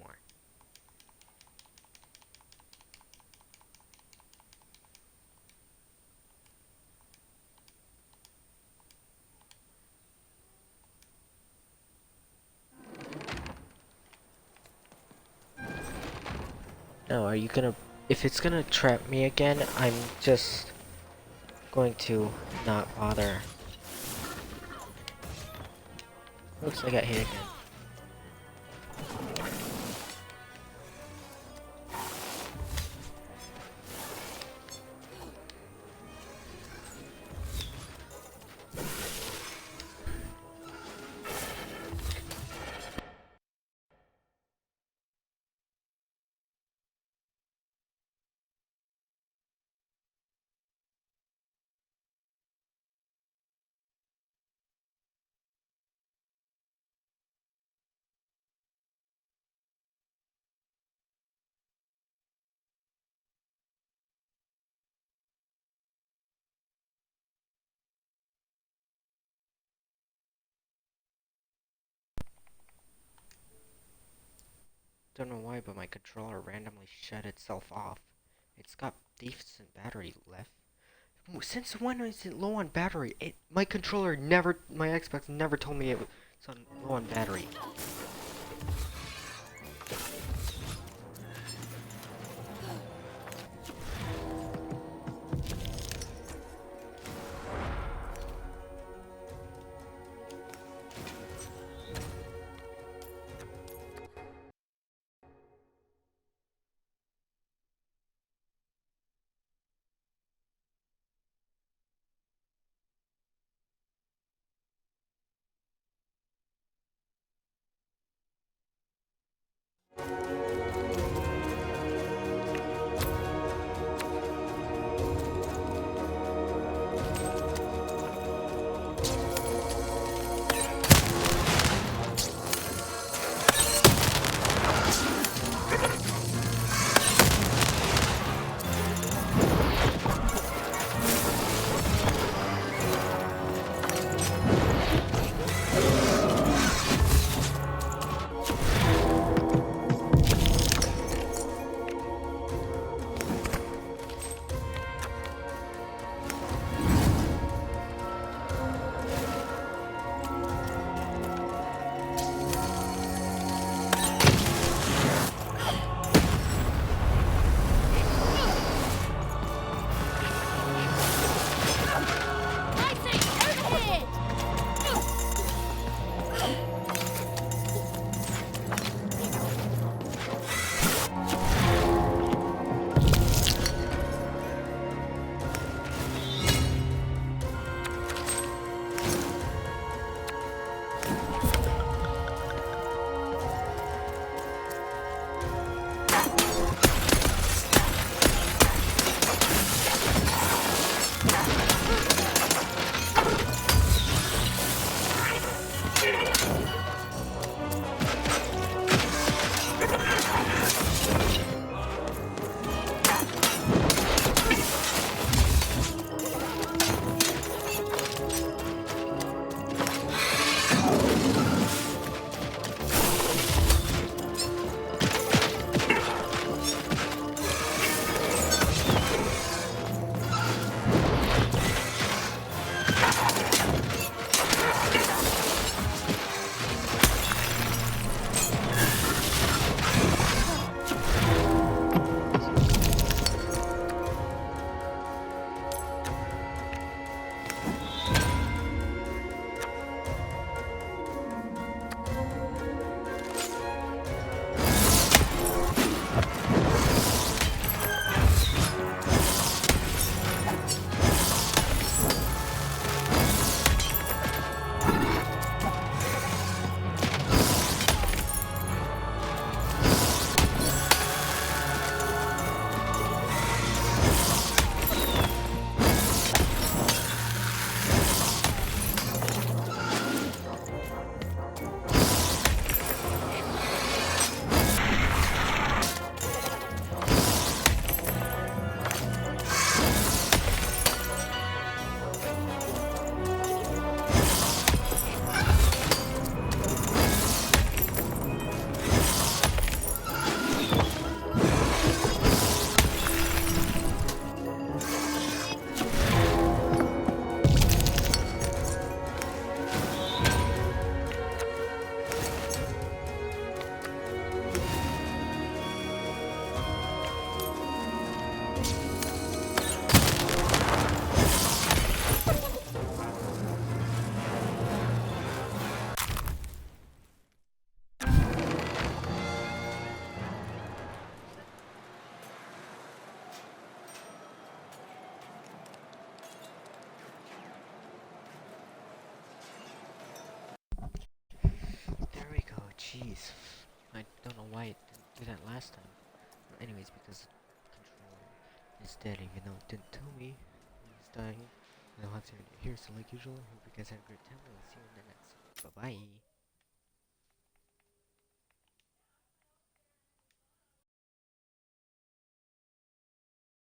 No, are you gonna... If it's gonna trap me again, I'm just going to not bother. Oops, I got hit again. Don't know why, but my controller randomly shut itself off. It's got decent battery left. Since when is it low on battery? My Xbox never told me it was low on battery. jeez. I don't know why it didn't do that last time. But anyways, because the controller is dead, even though it didn't tell me he's dying. And I'll have to end it here. So like usual, hope you guys had a great time. We'll see you in the next one. Bye bye.